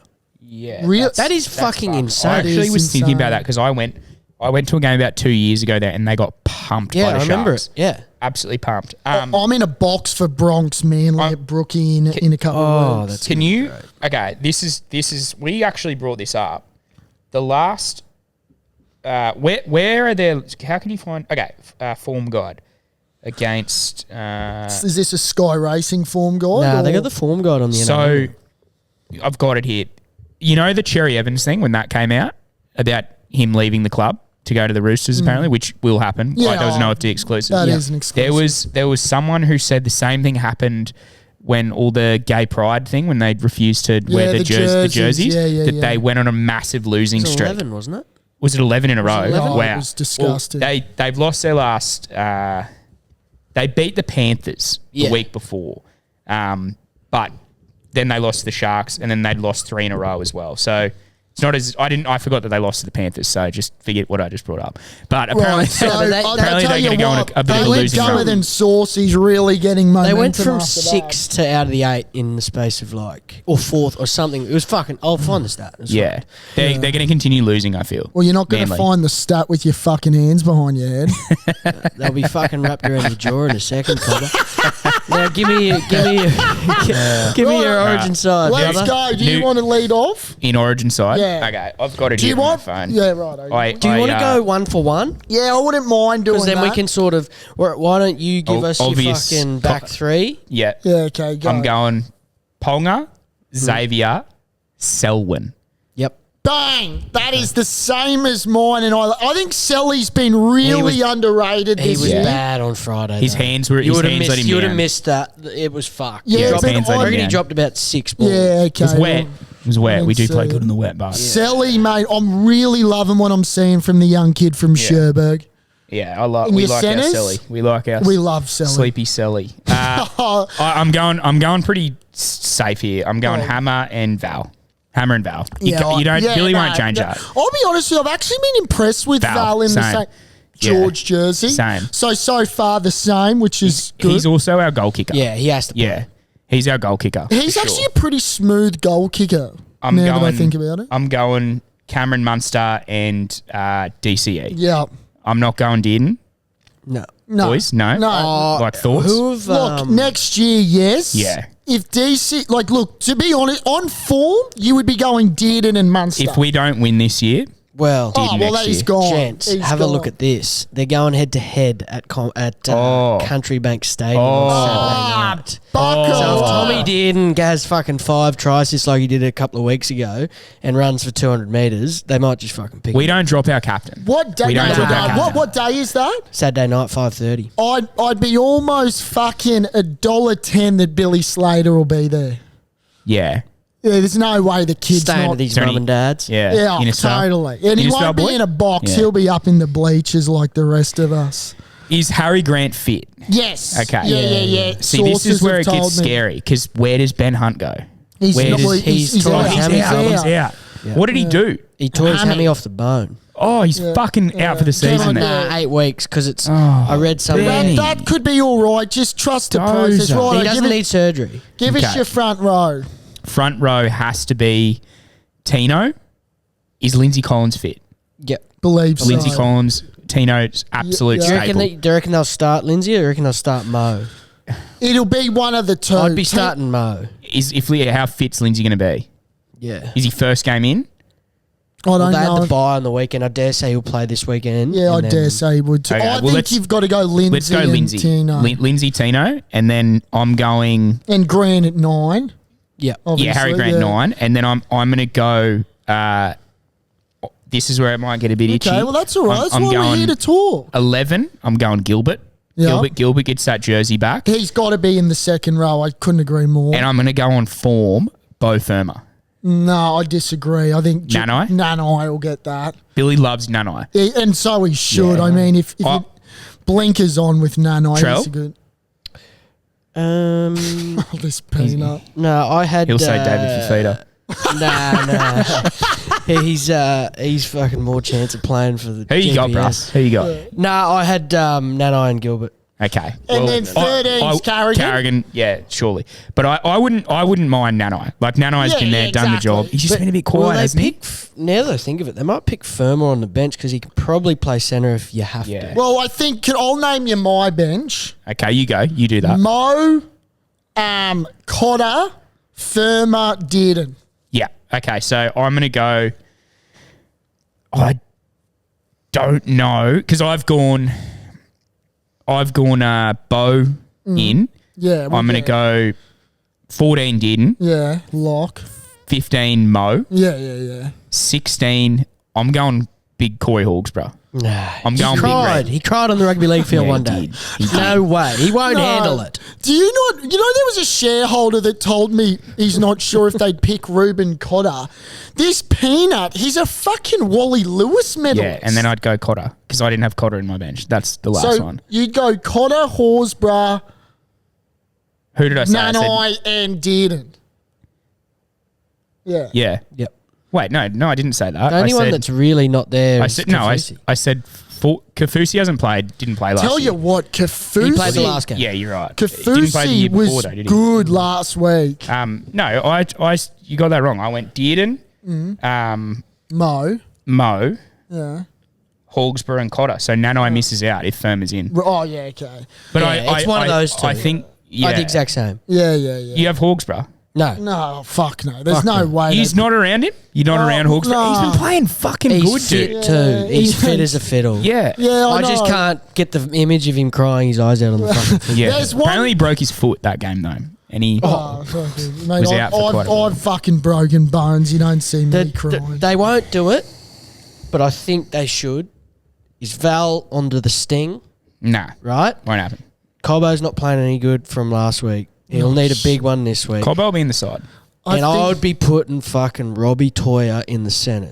Yeah, Real- That is fucking insane. I actually is was thinking insane. about that because I went to a game about 2 years ago there, and they got pumped. Yeah, by the I remember Sharks. it. Yeah. Absolutely pumped. I'm in a box for Bronx Manly I'm- at Brookey in a couple of weeks. that's Can you? Okay, this is. We actually brought this up. The last. Where are there? How can you find? Okay, form guide against. Is this a Sky Racing form guide? Nah, they or- got the form guide on the So, I've got it here. You know the Cherry Evans thing when that came out about him leaving the club to go to the Roosters, apparently, which will happen. Yeah, Like, there was an OFD exclusive. That is an exclusive. There was someone who said the same thing happened when all the gay pride thing, when they refused to wear the jerseys, that they went on a massive losing It was streak. 11, wasn't it? Was it 11 in a row? 11? Oh, Wow. it was disgusting. Well, they've lost their last. They beat the Panthers Yeah. the week before, but then they lost to the Sharks, and then they'd lost 3 in a row as well. So it's not as I forgot that they lost to the Panthers. So just forget what I just brought up. But apparently, Right, so but they- I'll apparently tell they're you going to go on what, a bit of a they went losing dumber run. than Saucy's really getting momentum. They went from after 6 to out of the 8 in the space of or 4th or something. It was fucking. I'll find the stat. It's Yeah, they're going to continue losing. I feel. Well, you're not going to Manly. find the stat with your fucking hands behind your head. They'll be fucking wrapped around your jaw in a second, Cobber. Now give me your origin side, Let's brother. go. Do you New- want to lead off? In Origin side. Yeah. Okay, I've got it Do here you on want? my phone. Yeah, right. Okay. Do you want to go 1 for 1? Yeah, I wouldn't mind doing Because then that. we can sort of. Why don't you give us your obvious fucking back 3? Yeah. Yeah, okay, go. I'm going Ponga, Xavier, Selwyn. Yep. Bang! That is the same as mine, and I think Selly's been really underrated He this was year. bad on Friday. His though. hands were. You His would have hands let missed. him You would have down. missed that. It was fucked. Yeah, He dropped, but hands I let him reckon he down. dropped about 6 balls. Yeah, okay. It was wet. It was wet. We do play see good it. in the wet, but Selly, mate, I'm really loving what I'm seeing from the young kid from Sherburg. yeah, In we your like our centres? Selly. We like our We love Selly. sleepy Selly. I'm going pretty safe here. I'm going Hammer and Val. Hammer and Val. Billy won't change that. I'll be honest with you, I've actually been impressed with Val in the same. same Yeah. George jersey. Same. So far the same, which is good. He's also our goal kicker. Yeah, he has to. Yeah. He's our goal kicker. He's for actually sure. a pretty smooth goal kicker. I'm now going, that I think about it. I'm going Cameron Munster and DCE. Yeah. I'm not going Dearden. No. No. Boys, no? No. Like thoughts? Who have Look, next year, yes. Yeah. If DC, look, to be honest, on form, you would be going Dearden and Munster. If we don't win this year, well, oh, well, next he's year. gone. gents, He's have a look gone. at this. They're going head to head at Country Bank Stadium on Saturday night. Buck So off. if Tommy Dearden has fucking 5 tries just like he did a couple of weeks ago and runs for 200 metres, they might just fucking pick we him. don't drop our captain. What day? We don't drop our captain. What day is that? Saturday night, 5:30. I'd be almost fucking $1.10 that Billy Slater will be there. Yeah. Yeah, there's no way the kid's Staying not. with his Tony- mum and dad's. Yeah. Yeah, In a cell. totally. And he In a cell, won't be boy? in a box. Yeah. He'll be up in the bleachers like the rest of us. Is Harry Grant fit? Yes. Okay. Yeah. See, this Sources is where have it told gets me. scary because where does Ben Hunt go? He's Where not- does- well, he's out. tore his hammy. He's out. What did he do? He tore his Hammy. hammy off the bone. Oh, he's fucking out for the Get on season there. then. Nah, 8 weeks because it's. Oh, I read something. Benny. That could be all right. Just trust the process. Dozer. Right, He doesn't need surgery. give us Okay. your front row. Front row has to be Tino. Is Lindsay Collins fit? Yep. Believe so. Lindsay Collins, Tino's absolute Yeah. Do you, reckon staple. do you reckon they'll start Lindsay or do you reckon they'll start Mo? It'll be one of the two. I'd be starting Mo. How fit's Lindsay going to be? Yeah. Is he first game in? I don't They had know. the bye on the weekend. I dare say he'll play this weekend. Yeah, I and then- dare say he would too. Okay, I well, think let's- you've got to go Lindsay. Let's go and Lindsay. Tino. Lindsay, Tino, and then I'm going. And Grant at 9. Yeah. Obviously, Yeah, Harry Grant 9, and then I'm going to go. This is where it might get a bit itchy. Okay, well, that's all right. That's I'm why we're going here to talk. 11. I'm going Gilbert. Yeah. Gilbert gets that jersey back, He's got to be in the second row. I couldn't agree more. and I'm going to go on form. Bo Firma. No, I disagree. I think Nanai? Nanai will get that. Billy loves Nanai. And so he should. Yeah. I mean, if Oh. it blinkers on with Nanai, Trell? he's a good. This peanut. No, I had. He'll say David Fafita. Nah. He's fucking more chance of playing for the. Who you got, GPS. bruh? Who you got? No, I had Nanai and Gilbert. Okay. And then 13's Carrigan. Carrigan, yeah, surely. But I wouldn't mind Nanai. Like Nanai's Yeah, been there, yeah, done the exactly. job. He's just been a bit quiet, Well, they hasn't he? pick now that I think of it, they might pick Firmer on the bench because he can probably play centre if you have Yeah. to. Well, I think I'll name you my bench. Okay, you go. You do that. Mo, Cotter, Firmer, Dearden. Yeah. Okay, so I'm going to go. I don't know because I've gone Bo in. Yeah. I'm going to go 14 Dearden, Yeah, lock. 15 Mo, Yeah. 16. I'm going big Corey Hawks, bro. Nah, I'm he going big cried. red. He cried on the rugby league field Yeah, one he day. did. He did. No way. He won't No. handle it. Do you not? You know, there was a shareholder that told me he's not sure if they'd pick Ruben Cotter. This peanut, he's a fucking Wally Lewis medalist. Yeah, and then I'd go Cotter because I didn't have Cotter in my bench. That's the last so one. you'd go Cotter, Horsburgh, Who did I say? I said- Nanai, and Dearden. Yeah. yeah. Yep. Wait, no, I didn't say that. The only I one said, that's really not there I is said no. Kaufusi. I said Kaufusi hasn't played. Didn't play last Tell year. you what, Kaufusi. He played the last game. Yeah, you're right. He didn't play the year Kaufusi before was though, did he? good last week. No, you got that wrong. I went Dearden, Mo. Mo, Yeah. Hawksborough, and Cotter. So Nanai misses out if Firma's in. Oh, yeah, okay. But Yeah, it's one of those two. I think yeah, The exact same. Yeah. you have Hawksborough. No. No, fuck no. There's Fuck no no. way. He's not around him. You're not Oh, around Hawksborough. no. He's been playing fucking He's good, fit dude. too. Yeah, He's he fit is. as a fiddle. Yeah. Yeah, I just know. can't get the image of him crying his eyes out on the fucking field. Yeah. There's one- Apparently he broke his foot that game though, and he. Oh, fucking, mate, Was out for quite a while. I've fucking broken bones. You don't see me The- crying. they won't do it, but I think they should. Is Val onto the sting, Nah, right? won't happen. Cobo's not playing any good from last week. He'll need a big one this week. Cobbo will be in the side. I would be putting fucking Robbie Toyer in the centre.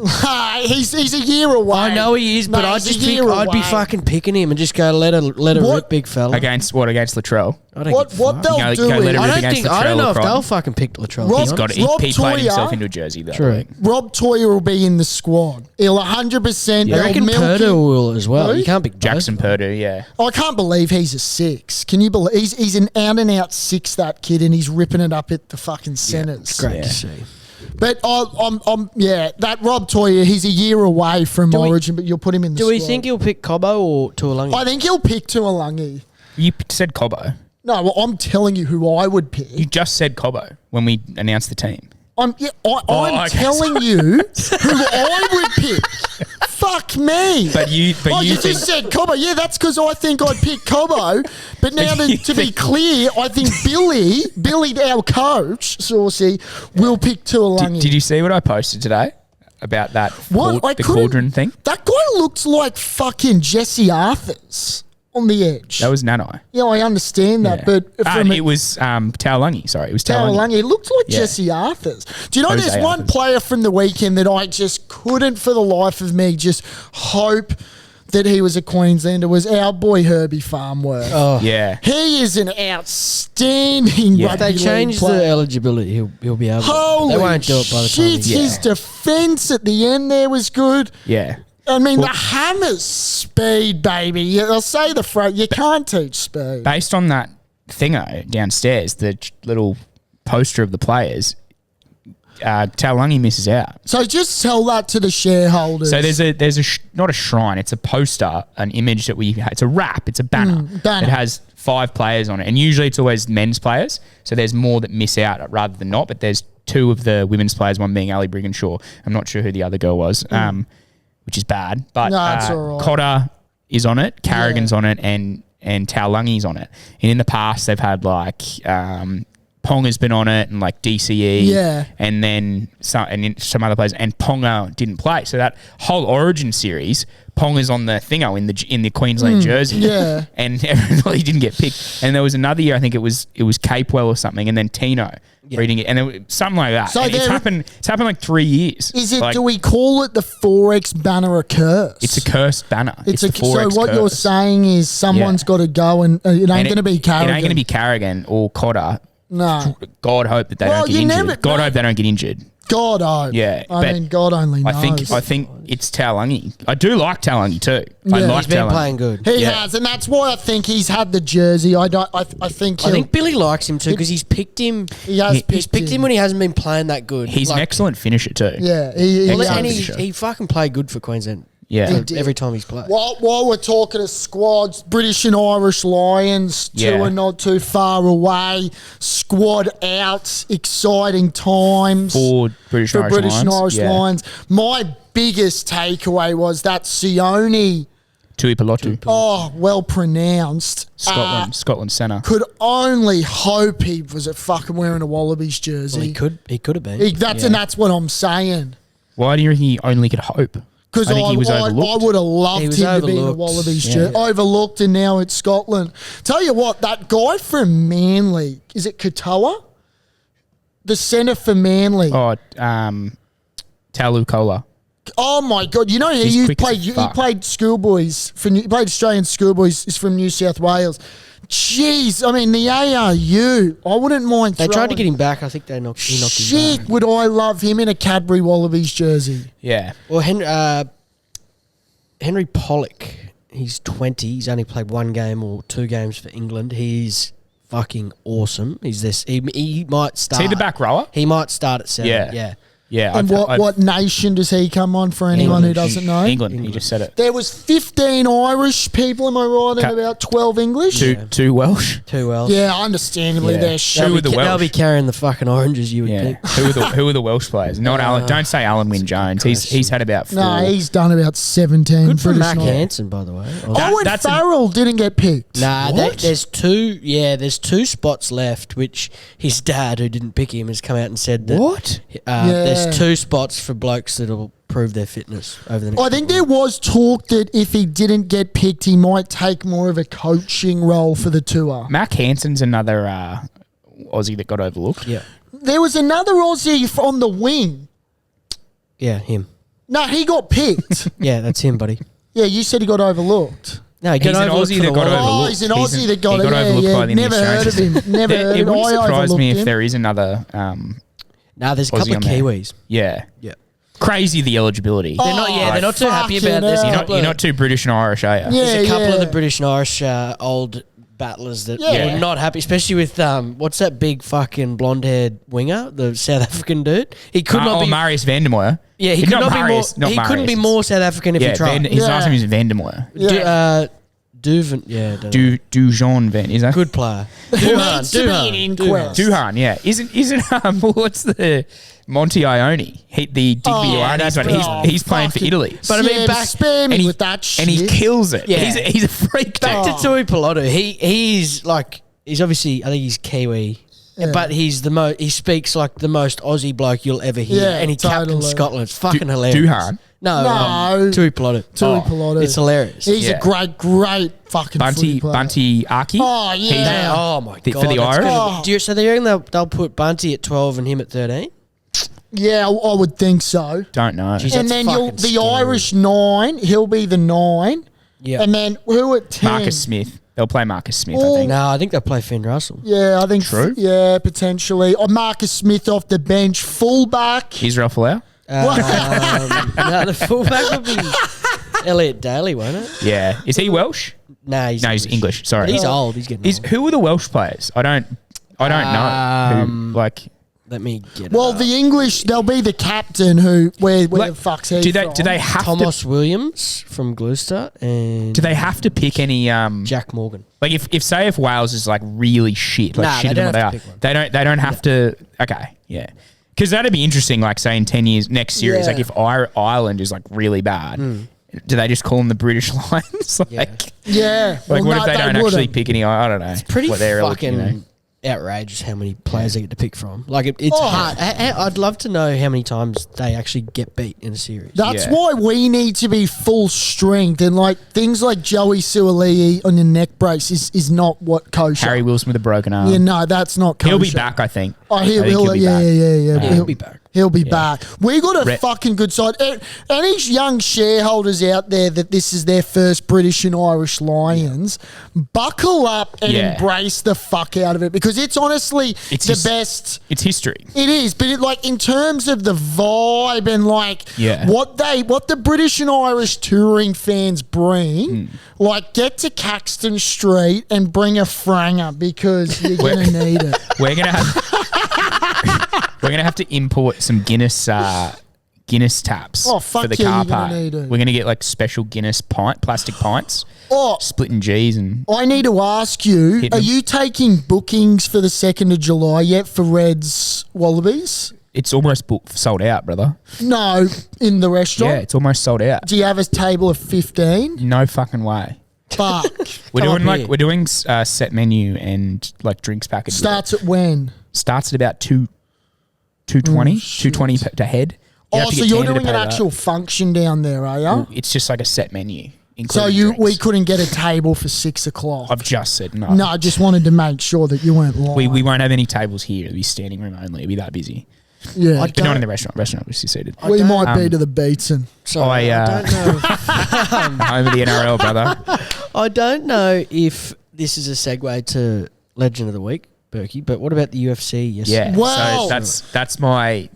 He's a year away. I know he is, but Mate, I'd he's a just year I'd be away. fucking picking him and just go let her What? rip, big fella. Against Latrell? I don't What give a fuck. they'll Go do let is him I rip don't against think I don't Latrell know or if Crichton. they'll fucking pick Latrell. Rob- He's got it. Rob He played Toyer- himself into a jersey though. True. I think. Rob Toyer will be in the squad. He'll 100%. I they'll reckon milk Purdy him. will as well. Who? You can't pick Jackson Purdue, yeah. I can't believe he's a 6. Can you believe he's an out and out 6? That kid, and he's ripping it up at the fucking centres. It's great Yeah. to see. But that Rob Toyer, he's a year away from Do we- Origin, but you'll put him in the Do squad. we think he'll pick Cobbo or Tuolangi? I think he'll pick Tuolangi. You said Cobbo. No, well, I'm telling you who I would pick. You just said Cobbo when we announced the team. I'm okay, telling you who I would pick. Fuck me. But you you think just said Cobbo. Yeah, that's because I think I'd pick Cobbo. But now to be clear, I think Billy, our coach, Saucy, will pick Tuolangi. did you see what I posted today about that What? the cauldron thing? That guy looks like fucking Jesse Arthurs on the edge. That was Nanai. Yeah, I understand that, Yeah. but from it was Taulungi. Sorry, it was Taulungi. Taulungi, it looked like Yeah. Jesse Arthurs. Do you know Jose there's one Arthurs. player from the weekend that I just couldn't for the life of me just hope that he was a Queenslander was our boy Herbie Farmworth. Oh, Yeah. He is an outstanding Yeah. rugby if they league change the player. eligibility, he'll be able to. Holy They won't do it by the time. shit, he's- his defence at the end there was good. Yeah. I mean, the hammer's speed, baby. I'll say the front. You can't teach speed. Based on that thingo downstairs, the little poster of the players, Taulungi misses out. So just tell that to the shareholders. So there's a not a shrine, it's a poster, an image that it's a wrap, it's a banner. banner. It has 5 players on it, and usually it's always men's players. So there's more that miss out rather than not. But there's 2 of the women's players, one being Ali Brigginshaw. I'm not sure who the other girl was, which is bad. But No, it's all right. Cotter is on it, Carrigan's on it, and Taulungi's on it. And in the past they've had like Ponga's been on it, and like DCE, Yeah. and then some other players, and Ponga didn't play. So that whole Origin series, Ponga's on the thingo in the Queensland jersey, yeah. and everybody didn't get picked. And there was another year, I think it was Capewell or something, and then Tino reading it, and there was something like that. So And it's happened like 3 years. Is it? Like, Do we call it the 4X banner a curse? It's a cursed banner. It's the so 4X what you're curse. saying is someone's Yeah. got to go, and it ain't And going to be Carrigan. It ain't going to be Carrigan or Cotter. No. God hope that they Well, don't get you injured. never- God no. hope they don't get injured. God, I mean, God only knows. I think it's Taulagi. I do like Taulagi too. I Yeah. like He's been Taulagi. playing good. He has, and that's why I think he's had the jersey. I think Billy likes him too because he's picked him. he's Picked him when he hasn't been playing that good. He's an excellent finisher too. Yeah, and finisher. he fucking played good for Queensland. Yeah. Every time he's played. While we're talking of squads, British and Irish Lions, two Yeah. are not too far away. Squad out, exciting times For British and and Irish Yeah. Lions. My biggest takeaway was that Sione, Tuipulotu. oh, well pronounced. Scotland centre. Could only hope he was fucking wearing a Wallabies jersey. Well, he could have been. That's what I'm saying. Why do you think he only could hope? Because I think he was I overlooked. would have He loved was him to be in a overlooked. Wallabies jersey. Overlooked, and now it's Scotland. Tell you what, that guy from Manly, is it Katoa? The centre for Manly. Oh, Taulukola. Oh my God! You know He's he quick as played. He fuck. played schoolboys he played Australian schoolboys. He's from New South Wales. Jeez, I mean the ARU. I wouldn't mind. They tried to get him back. I think he knocked him Shit, back. would I love him in a Cadbury Wallabies jersey? Yeah. Well, Henry Pollock, he's 20. He's only played 1 game or 2 games for England. He's fucking awesome. He's this. He might start. See the back rower? He might start at 7. Yeah. Yeah. Yeah. And what nation does he come on for anyone who doesn't know? England. You just said it. There was 15 Irish people, am I right? And about 12 English? Two Welsh. Too well. Yeah, understandably Yeah. they're Who shit. were the They'll Welsh? be carrying the fucking oranges, you would Yeah. think. Who are the Welsh players? Not Alan. Don't say Alan Wynne Jones. He's had about 4. No, he's done about 17 Good for British Mac Irish. Hansen, by the way. Owen that's Farrell didn't get picked. Nah, What? there's 2. Yeah, there's 2 spots left, which his dad, who didn't pick him, has come out and said that. What? There's 2 spots for blokes that'll prove their fitness over the next. I think there was talk that if he didn't get picked, he might take more of a coaching role for the tour. Mac Hansen's another Aussie that got overlooked. Yeah, There was another Aussie on the wing. yeah, him. No, he got picked. Yeah, that's him, buddy. Yeah, you said he got overlooked. No, he He's got an overlooked Aussie for that the got Wallabies. overlooked. Oh, he's an Aussie that got he it. got overlooked by the Never heard of him. Never heard It of him. wouldn't I surprise me overlooked if him. there is another. Nah, there's a Aussie couple of on there. Kiwis. Yeah. Yeah. Crazy the eligibility. Oh, They're not. Yeah, they're not too happy fucking about this. hell. You're not too British and Irish, are you? Yeah, There's a couple yeah. of the British and Irish old battlers that Yeah. were not happy, especially with what's that big fucking blonde-haired winger, the South African dude. He could not be. Marius Vandermeer. Yeah, he He's could not be Marius, more. not He couldn't be Marius. more South African if Yeah, he tried. his Yeah. last name is Vandermeer. Yeah. Duvan, yeah, don't know. Dujon Van. Is that Good player. Needs to be an inquest. Duhan? Yeah. Isn't what's the Monty Ione? The Digby Ioannis that's one. brilliant. He's playing for Fucking- Italy. But I mean, back spare me and he- with that shit. And he kills it. Yeah. He's a freak. back dude. to Tui Piloto. He's like he's obviously I think he's Kiwi. Yeah. But he's the most. He speaks like the most Aussie bloke you'll ever hear, Yeah, and he captains totally. Scotland. It's fucking hilarious. Duhan? No. Tui Piloto. Tui Piloto. It's hilarious. He's Yeah. a great fucking footy player. Bunty Aki. Oh, yeah. Yeah, oh my For god! the that's Irish? gonna be- so they reckon they'll put Bunty at 12 and him at 13. Yeah, I would think so. Don't know. Jeez. And That's then fucking the scary. Irish 9, he'll be the 9. Yeah. And then who at 10? Marcus Smith. They'll play Marcus Smith, Oh. I think. No, I think they'll play Finn Russell. Yeah, I think. True. Yeah, potentially. Or Marcus Smith off the bench, fullback. Israel Folau? No, the fullback would be Elliot Daly, won't it? Yeah. Is he Welsh? No, he's English. Sorry. But he's old. He's getting old. Who are the Welsh players? I don't know. Who, like, Let me get Well, it up. the English, they'll be the captain who, where like, the fuck's he do they from? do they have Thomas Williams from Gloucester and to do they have to pick any Jack Morgan. like if Wales is like really shit, like Nah, shit they than what don't they have are, to pick one. they don't have to. Okay, yeah. Because that'd be interesting, like say in 10 years, next series, Yeah. like if Ireland is like really bad, do they just call them the British Lions? like, Yeah. like Well, what no, if they don't actually wouldn't. pick any? I don't know. It's Pretty what they're, fucking you know. outrageous how many players they get to pick from. Like it's Oh. hard. I'd love to know how many times they actually get beat in a series. That's Yeah. why we need to be full strength, and like things like Joey Suaalii on your neck brace is not what kosher. Harry Wilson with a broken arm. Yeah, no, that's not kosher. He'll be back, I think. Oh, I think he'll be yeah, back. yeah. Yeah, he'll be back. He'll be back. We got a fucking good side. Any young shareholders out there that this is their first British and Irish Lions, buckle up and embrace the fuck out of it, because it's honestly the best. It's history. It is, but in terms of the vibe and what the British and Irish touring fans bring, get to Caxton Street and bring a franger, because you're gonna need it. We're gonna have to import some Guinness taps for the car park. We're gonna get special Guinness plastic pints, splitting G's. And I need to ask you: are you taking bookings for the 2nd of July yet for Red's Wallabies? It's almost sold out, brother. No, in the restaurant. Yeah, it's almost sold out. Do you have a table of 15? No fucking way. Fuck. we're doing set menu and drinks package. Starts at when? Starts at about 220 to head. So you're doing an actual function down there, are you? Well, it's just a set menu. So we couldn't get a table for 6 o'clock. I've just said no. No, I just wanted to make sure that you weren't lying. We won't have any tables here. It'll be standing room only. It'll be that busy. Yeah, but not in the restaurant. Restaurant obviously seated. We might be to the Beatson. Sorry, I don't know. Home of the NRL, brother. I don't know if this is a segue to Legend of the Week, Burkey, but what about the UFC yesterday? Yeah, wow. So that's my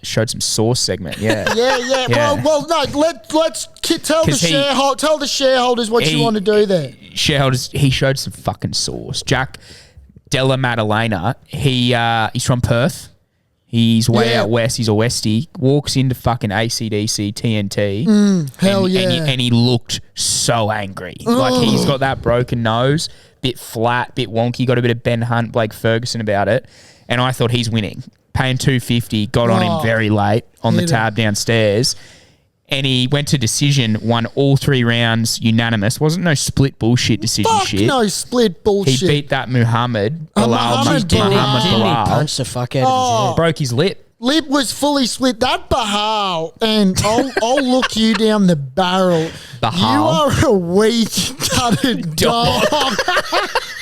showed some sauce segment. Yeah, yeah. Well, no. Let's tell the shareholders what you want to do there. Shareholders, he showed some fucking sauce. Della Maddalena. He's from Perth. He's way out west. He's a Westie. Walks into fucking ACDC TNT. Hell yeah. And he looked so angry. He's got that broken nose, bit flat, bit wonky, got a bit of Ben Hunt, Blake Ferguson about it. And I thought he's winning. Paying $250, got on him very late on the tab downstairs. And he went to decision, won all 3 rounds, unanimous. Wasn't no split bullshit decision shit. No split bullshit. He beat that Muhammad Muhammad Didn't he Bilal. punch the fuck out of his head? Broke his lip. Lip was fully split. That Bahal, and I'll look you down the barrel. Bahal. You are a weak gutted dog.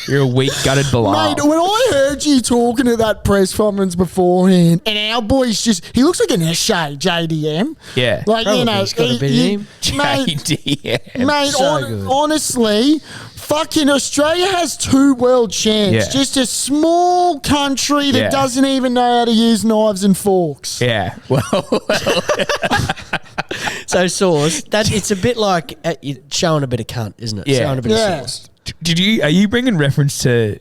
You're a weak gutted Bilal. Mate, when I heard you talking at that press conference beforehand, and our boy's he looks like an Eshay, JDM. Yeah. Probably. He's got a bit in him. JDM. Mate, So honestly, fucking Australia has 2 world champs. Yeah. Just a small country that doesn't even know how to use knives and forks. Yeah. Well. So sauce, it's a bit like showing a bit of cunt, isn't it? Yeah. Showing a bit of sauce. Are you bringing reference to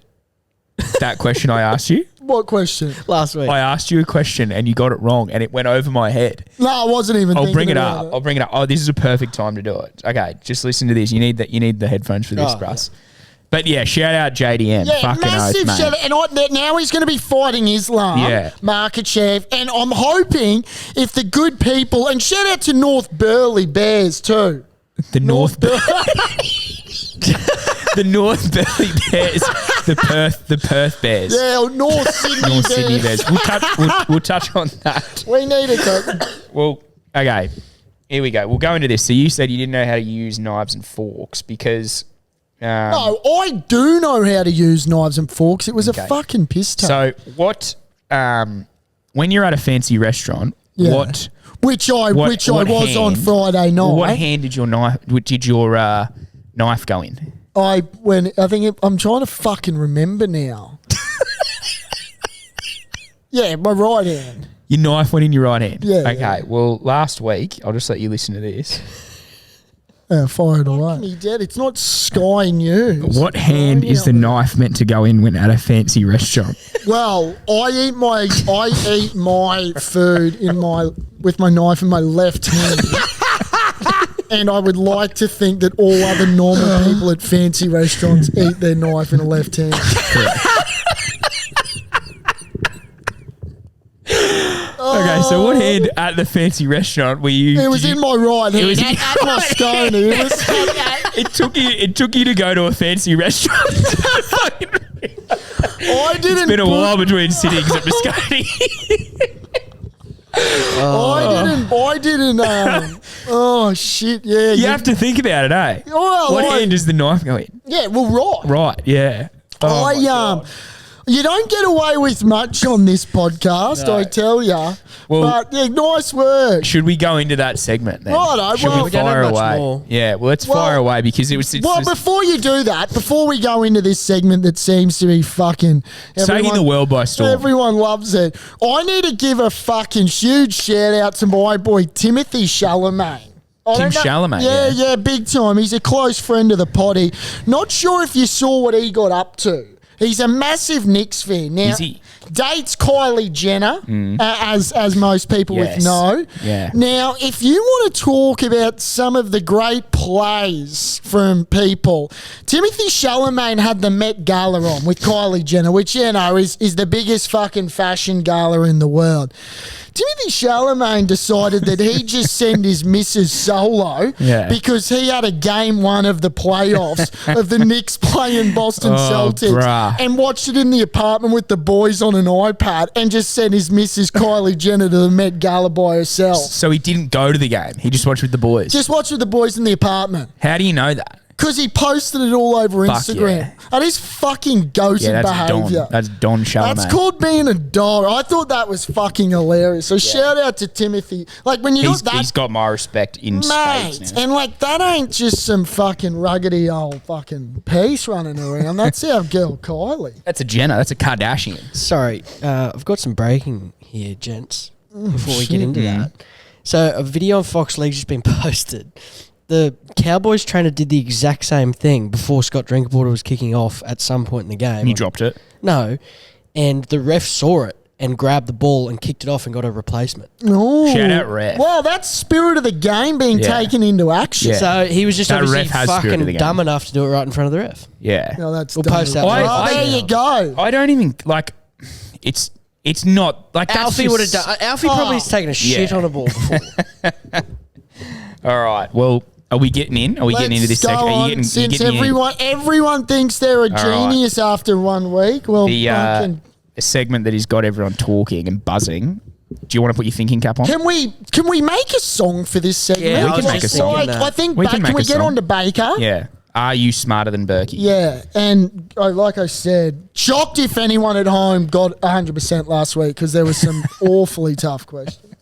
that question I asked you? What question? Last week. I asked you a question and you got it wrong and it went over my head. No, I wasn't even I'll thinking bring it about up. I'll bring it up. Oh, this is a perfect time to do it. Okay, just listen to this. You need the headphones for this, Bruss. But yeah, shout out JDM. Yeah, fucking massive oath, shout out. And now he's going to be fighting Islam, Makhachev. And I'm hoping if the good people, and shout out to North Burleigh Bears too. The North Burleigh Bears, the Perth Bears. Yeah, North Sydney Bears. We'll touch on that. We need it. Well, okay, here we go. We'll go into this. So you said you didn't know how to use knives and forks because. No, I do know how to use knives and forks. It was a fucking piss take. So what? When you're at a fancy restaurant, what? Which I was on Friday night. What hand did your knife go in? I'm trying to fucking remember now. Yeah, my right hand. Your knife went in your right hand? Yeah. Okay, well, last week, I'll just let you listen to this. Fire it away. Me dead. It's not Sky News. What hand is the knife meant to go in when at a fancy restaurant? Well, I eat my food with my knife in my left hand. And I would like to think that all other normal people at fancy restaurants eat their knife in a left hand. Okay, so what hand at the fancy restaurant were you? It was in my right hand. It was at my Scone. It took you to go to a fancy restaurant. It's been a while between sittings at Moscone. I didn't. Oh shit! Yeah, you have to think about it, eh? Well, what hand does the knife go in? Yeah, well, right. Right, yeah. You don't get away with much on this podcast, I tell ya. Well, but yeah, nice work. Should we go into that segment then? Righto, Should well- we We don't fire have much away? more. Yeah, well, let's fire away because it's Well, just before you do that, before we go into this segment that seems to be fucking taking the world by storm. Everyone loves it. I need to give a fucking huge shout out to my boy Timothy Chalamet. Tim Chalamet, Yeah, big time. He's a close friend of the potty. Not sure if you saw what he got up to. He's a massive Knicks fan. Now, Is he? dates Kylie Jenner, as most people Yes. would know. Yeah. Now, if you want to talk about some of the great plays from people, Timothy Chalamet had the Met Gala on with Kylie Jenner, which, you know, is the biggest fucking fashion gala in the world. Timothy Chalamet decided that he'd just send his missus solo because he had a game one of the playoffs of the Knicks playing Boston Celtics bruh. and watched it in the apartment with the boys on an iPad and just sent his missus Kylie Jenner to the Met Gala by herself. So he didn't go to the game. He just watched with the boys. Just watch with the boys in the apartment. How do you know that? Because he posted it all over Fuck Instagram. yeah. That is fucking goated Yeah, that's behaviour. Don. That's Don Chalamet. That's called being a dog. I thought that was fucking hilarious. So shout out to Timothy. Like when you got that, He's got my respect in mate, spades now. and like that ain't just some fucking ruggedy old fucking piece running around. That's our girl Kylie. That's a Jenner. That's a Kardashian. Sorry, I've got some breaking here, gents, before we get into that. So a video on Fox League's just been posted. The Cowboys trainer did the exact same thing before Scott Drinkwater was kicking off at some point in the game. And you dropped it. No, and the ref saw it and grabbed the ball and kicked it off and got a replacement. Ooh. Shout out ref. Well, that's spirit of the game being Yeah. taken into action. Yeah. So he was just That obviously ref has spirit of the fucking game. dumb enough to do it right in front of the ref. Yeah. No, that's We'll dumb. post that Oh, one. there you go. I don't even like. It's not like that's Alfie just- would have done. Alfie probably has taken a shit Yeah. on a ball before. All right. Well, are we getting in? Are we getting into this Let's section? go Are you on. getting, you Since getting in? everyone thinks they're a right. genius after 1 week. Well, fucking, The segment that has got everyone talking and buzzing. Do you want to put your thinking cap on? can we make a song for this segment? Yeah, we can make a song. Like, I think We can can make we a get song. on to Baker? Yeah. Are you smarter than Burkey? Yeah, and like I said, shocked if anyone at home got 100% last week because there was some awfully tough questions.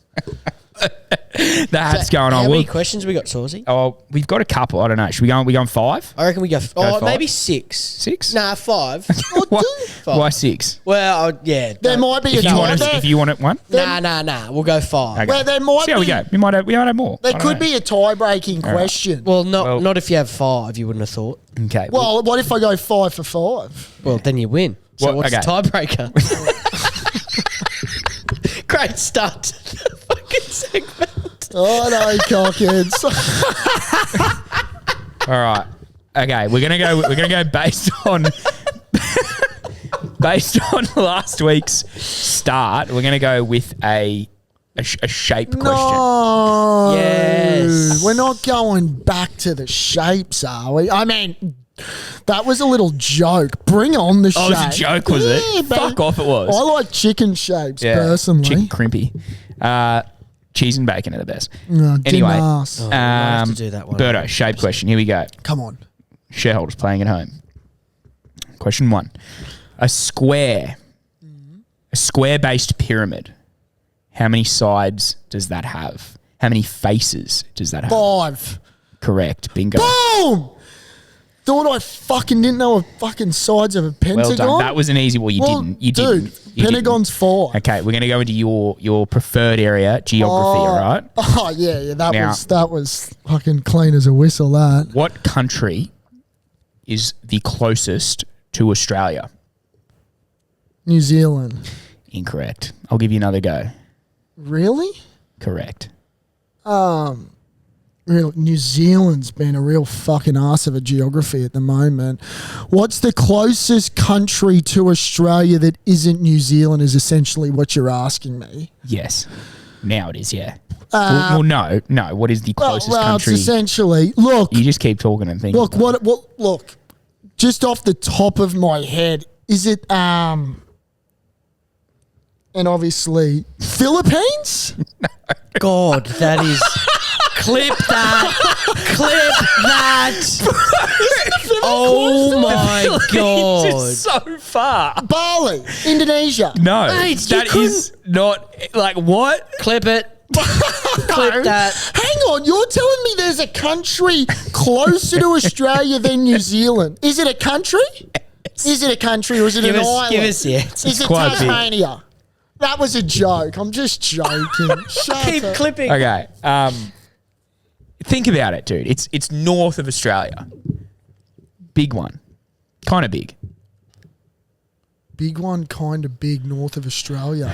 That's going on. How many Well, questions we got, Sawsy? oh, we've got a couple. I don't know. Should we go? We going 5? I reckon we go. five? Maybe 6. 6? Nah, 5. Why, Five. why 6? Well, yeah. There might be a If you time want it, there. if you want it, one. Nah. We'll go 5. Okay. Well, there might See how we be- go. We might have more. There I don't could know. be a tie-breaking question. Well, Well- not if you have 5. You wouldn't have thought. Okay. Well, what if I go 5 for 5? Well, then you win. So Well, what's okay. the tiebreaker? Great start to the fucking segment. Oh no, cockheads. All right. Okay, we're gonna go based on last week's start. We're gonna go with a shape question. No. Yes. We're not going back to the shapes, are we? I mean, that was a little joke. Bring on the shape. Oh, it was a joke, was it? but Fuck off, it was. I like chicken shapes, personally. Chicken crimpy. Cheese and bacon are the best. No, Anyway, Dimas. Oh, we might have to do that one. Birdo, shape question. Here we go. Come on. Shareholders playing at home. Question 1. A square-based pyramid. How many sides does that have? How many faces does that have? 5. Correct. Bingo. Boom! Thought I fucking didn't know the fucking sides of a pentagon. Well done. That was an easy. Well, you didn't. You dude, didn't. You Pentagon's 4. didn't. Okay, we're going to go into your preferred area, geography. All right. Oh yeah. That Now- was fucking clean as a whistle. That. What country is the closest to Australia? New Zealand. Incorrect. I'll give you another go. Really? Correct. New Zealand's been a real fucking ass of a geography at the moment. What's the closest country to Australia that isn't New Zealand is essentially what you're asking me. Yes. Now it is. Yeah. Well, no. What is the closest country? It's essentially, look, You just keep talking and thinking. look, just off the top of my head, is it, and obviously, Philippines? God, that is Clip that. Clip that. Oh my God. It's so far. Bali, Indonesia. No, Mate, that is not like what? Clip it. Clip that. Hang on, you're telling me there's a country closer to Australia than New Zealand? Is it a country? Is it a country or is it an island? Give us the answer. Is it quite big. Tasmania? That was a joke. I'm just joking. Shut Keep up. clipping. Okay. Think about it, dude. It's north of Australia. Big one. Kind of big. Big one, kind of big, north of Australia.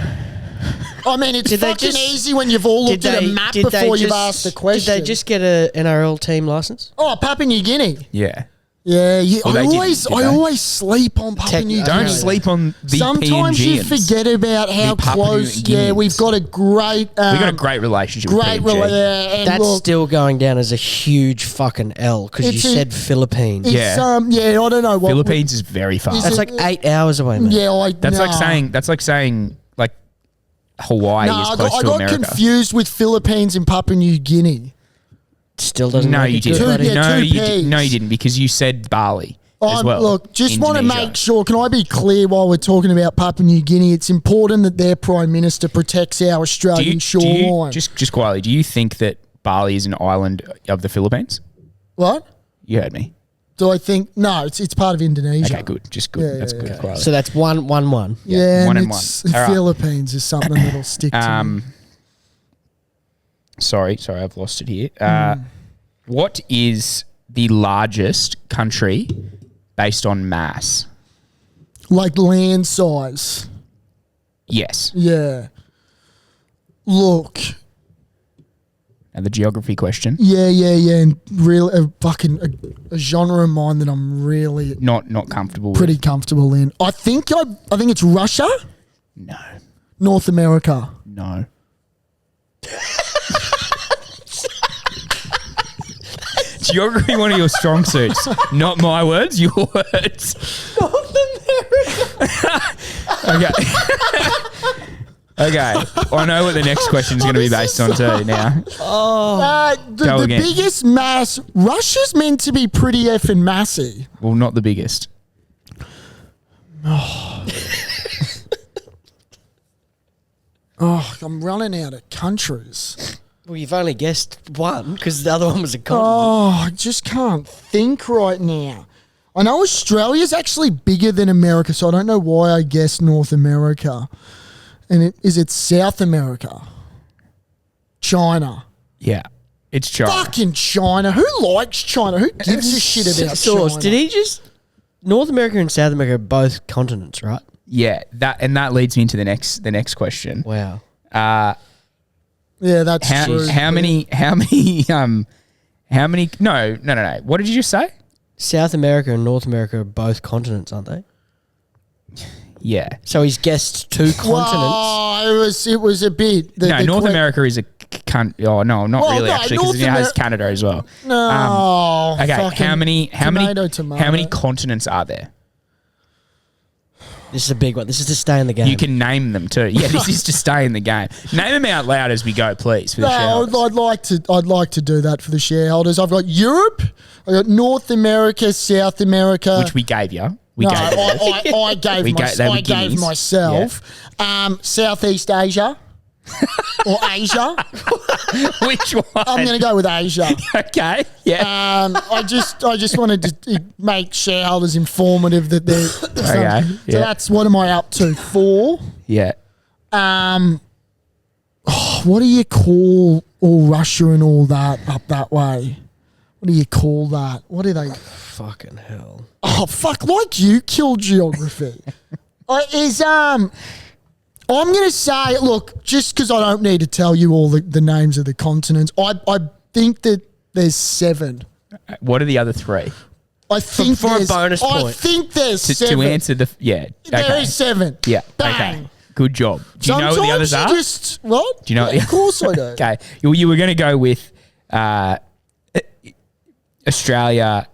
I mean, it's Did they fucking just- easy when you've all looked at a map before you've asked the question. Did they just get a NRL team license? Oh, Papua New Guinea. Yeah. Yeah, Well, they I didn't, did they? always sleep on Papua New Guinea. Don't Okay. sleep on the Sometimes you PNGians. forget about how The Papua New close. Guineans. Yeah, we've got a great. We got a great relationship with PNG. Yeah, and That's look, still going down as a huge fucking L because you It's a- said Philippines. it's, Yeah. yeah, I don't know what. Philippines is very far. Is That's it- like 8 hours away, man. Yeah, That's like saying like Hawaii No, is I close got, I to got America. confused with Philippines and Papua New Guinea. Still doesn't No, make you it good, didn't. buddy. Yeah, No, two you did, Ps. no, you didn't because you said Bali as well. Look, just want to Indonesia. make sure. Can I be clear while we're talking about Papua New Guinea? It's important that their prime minister protects our Australian shoreline. just quietly, do you think that Bali is an island of the Philippines? What? You heard me. Do I think? No, it's part of Indonesia. Okay, good. Just good. Yeah, That's yeah, good. yeah. Quietly. So that's 1-1-1. Yeah, one and and it's one. All right. Philippines is something that'll stick to me. Sorry, I've lost it here. What is the largest country based on mass? Like land size. Yes. Yeah. Look. And the geography question. Yeah. And real a genre of mine that I'm really Not comfortable pretty with. comfortable in. I think it's Russia, No. North America. No. Geography, one of your strong suits. Not my words, your words. North America. Okay. I know what the next question is going to be based on too now. Go The again. biggest mass. Russia's meant to be pretty effing massy. Well, not the biggest. Oh, I'm running out of countries. Well, you've only guessed one because the other one was a continent. Oh, I just can't think right now. I know Australia's actually bigger than America, so I don't know why I guessed North America. And is it South America? China. Yeah. It's China. Fucking China. Who likes China? Who gives a shit about Source, China? did he just... North America and South America are both continents, right? Yeah, that leads me into the next question. Wow. Yeah, that's true. How many no. What did you just say? South America and North America are both continents, aren't they? Yeah. So he's guessed two continents. Oh, it was a bit. North America is a country. Oh no, not Well, really no, actually, because North it has Amer- Canada as well. No. Okay, fucking how many tomato. continents are there? This is a big one. This is to stay in the game. You can name them too. Yeah, this is to stay in the game. Name them out loud as we go, please. For the No, shareholders. I'd like to do that for the shareholders. I've got Europe, I got North America, South America. Which we gave you. I gave We gave- they were guineas. myself. Southeast Asia or Asia. Which one? I'm going to go with Asia. Okay. Yeah. I just wanted to make shareholders informative that they're. Okay. So Yeah. that's what am I up to? 4. Yeah. What do you call all Russia and all that up that way? What do you call that? What do they? Fucking hell. Oh fuck! Like you killed geography. I'm gonna say, look, just because I don't need to tell you all the names of the continents, I think that there's 7. What are the other 3? I think for a there's- bonus I point. think there's To 7. answer the okay. There is 7. Yeah. Bang. Okay. Good job. Do you know what the others are? Just what? Do you know what the- Of course I do. Okay. You were going to go with Australia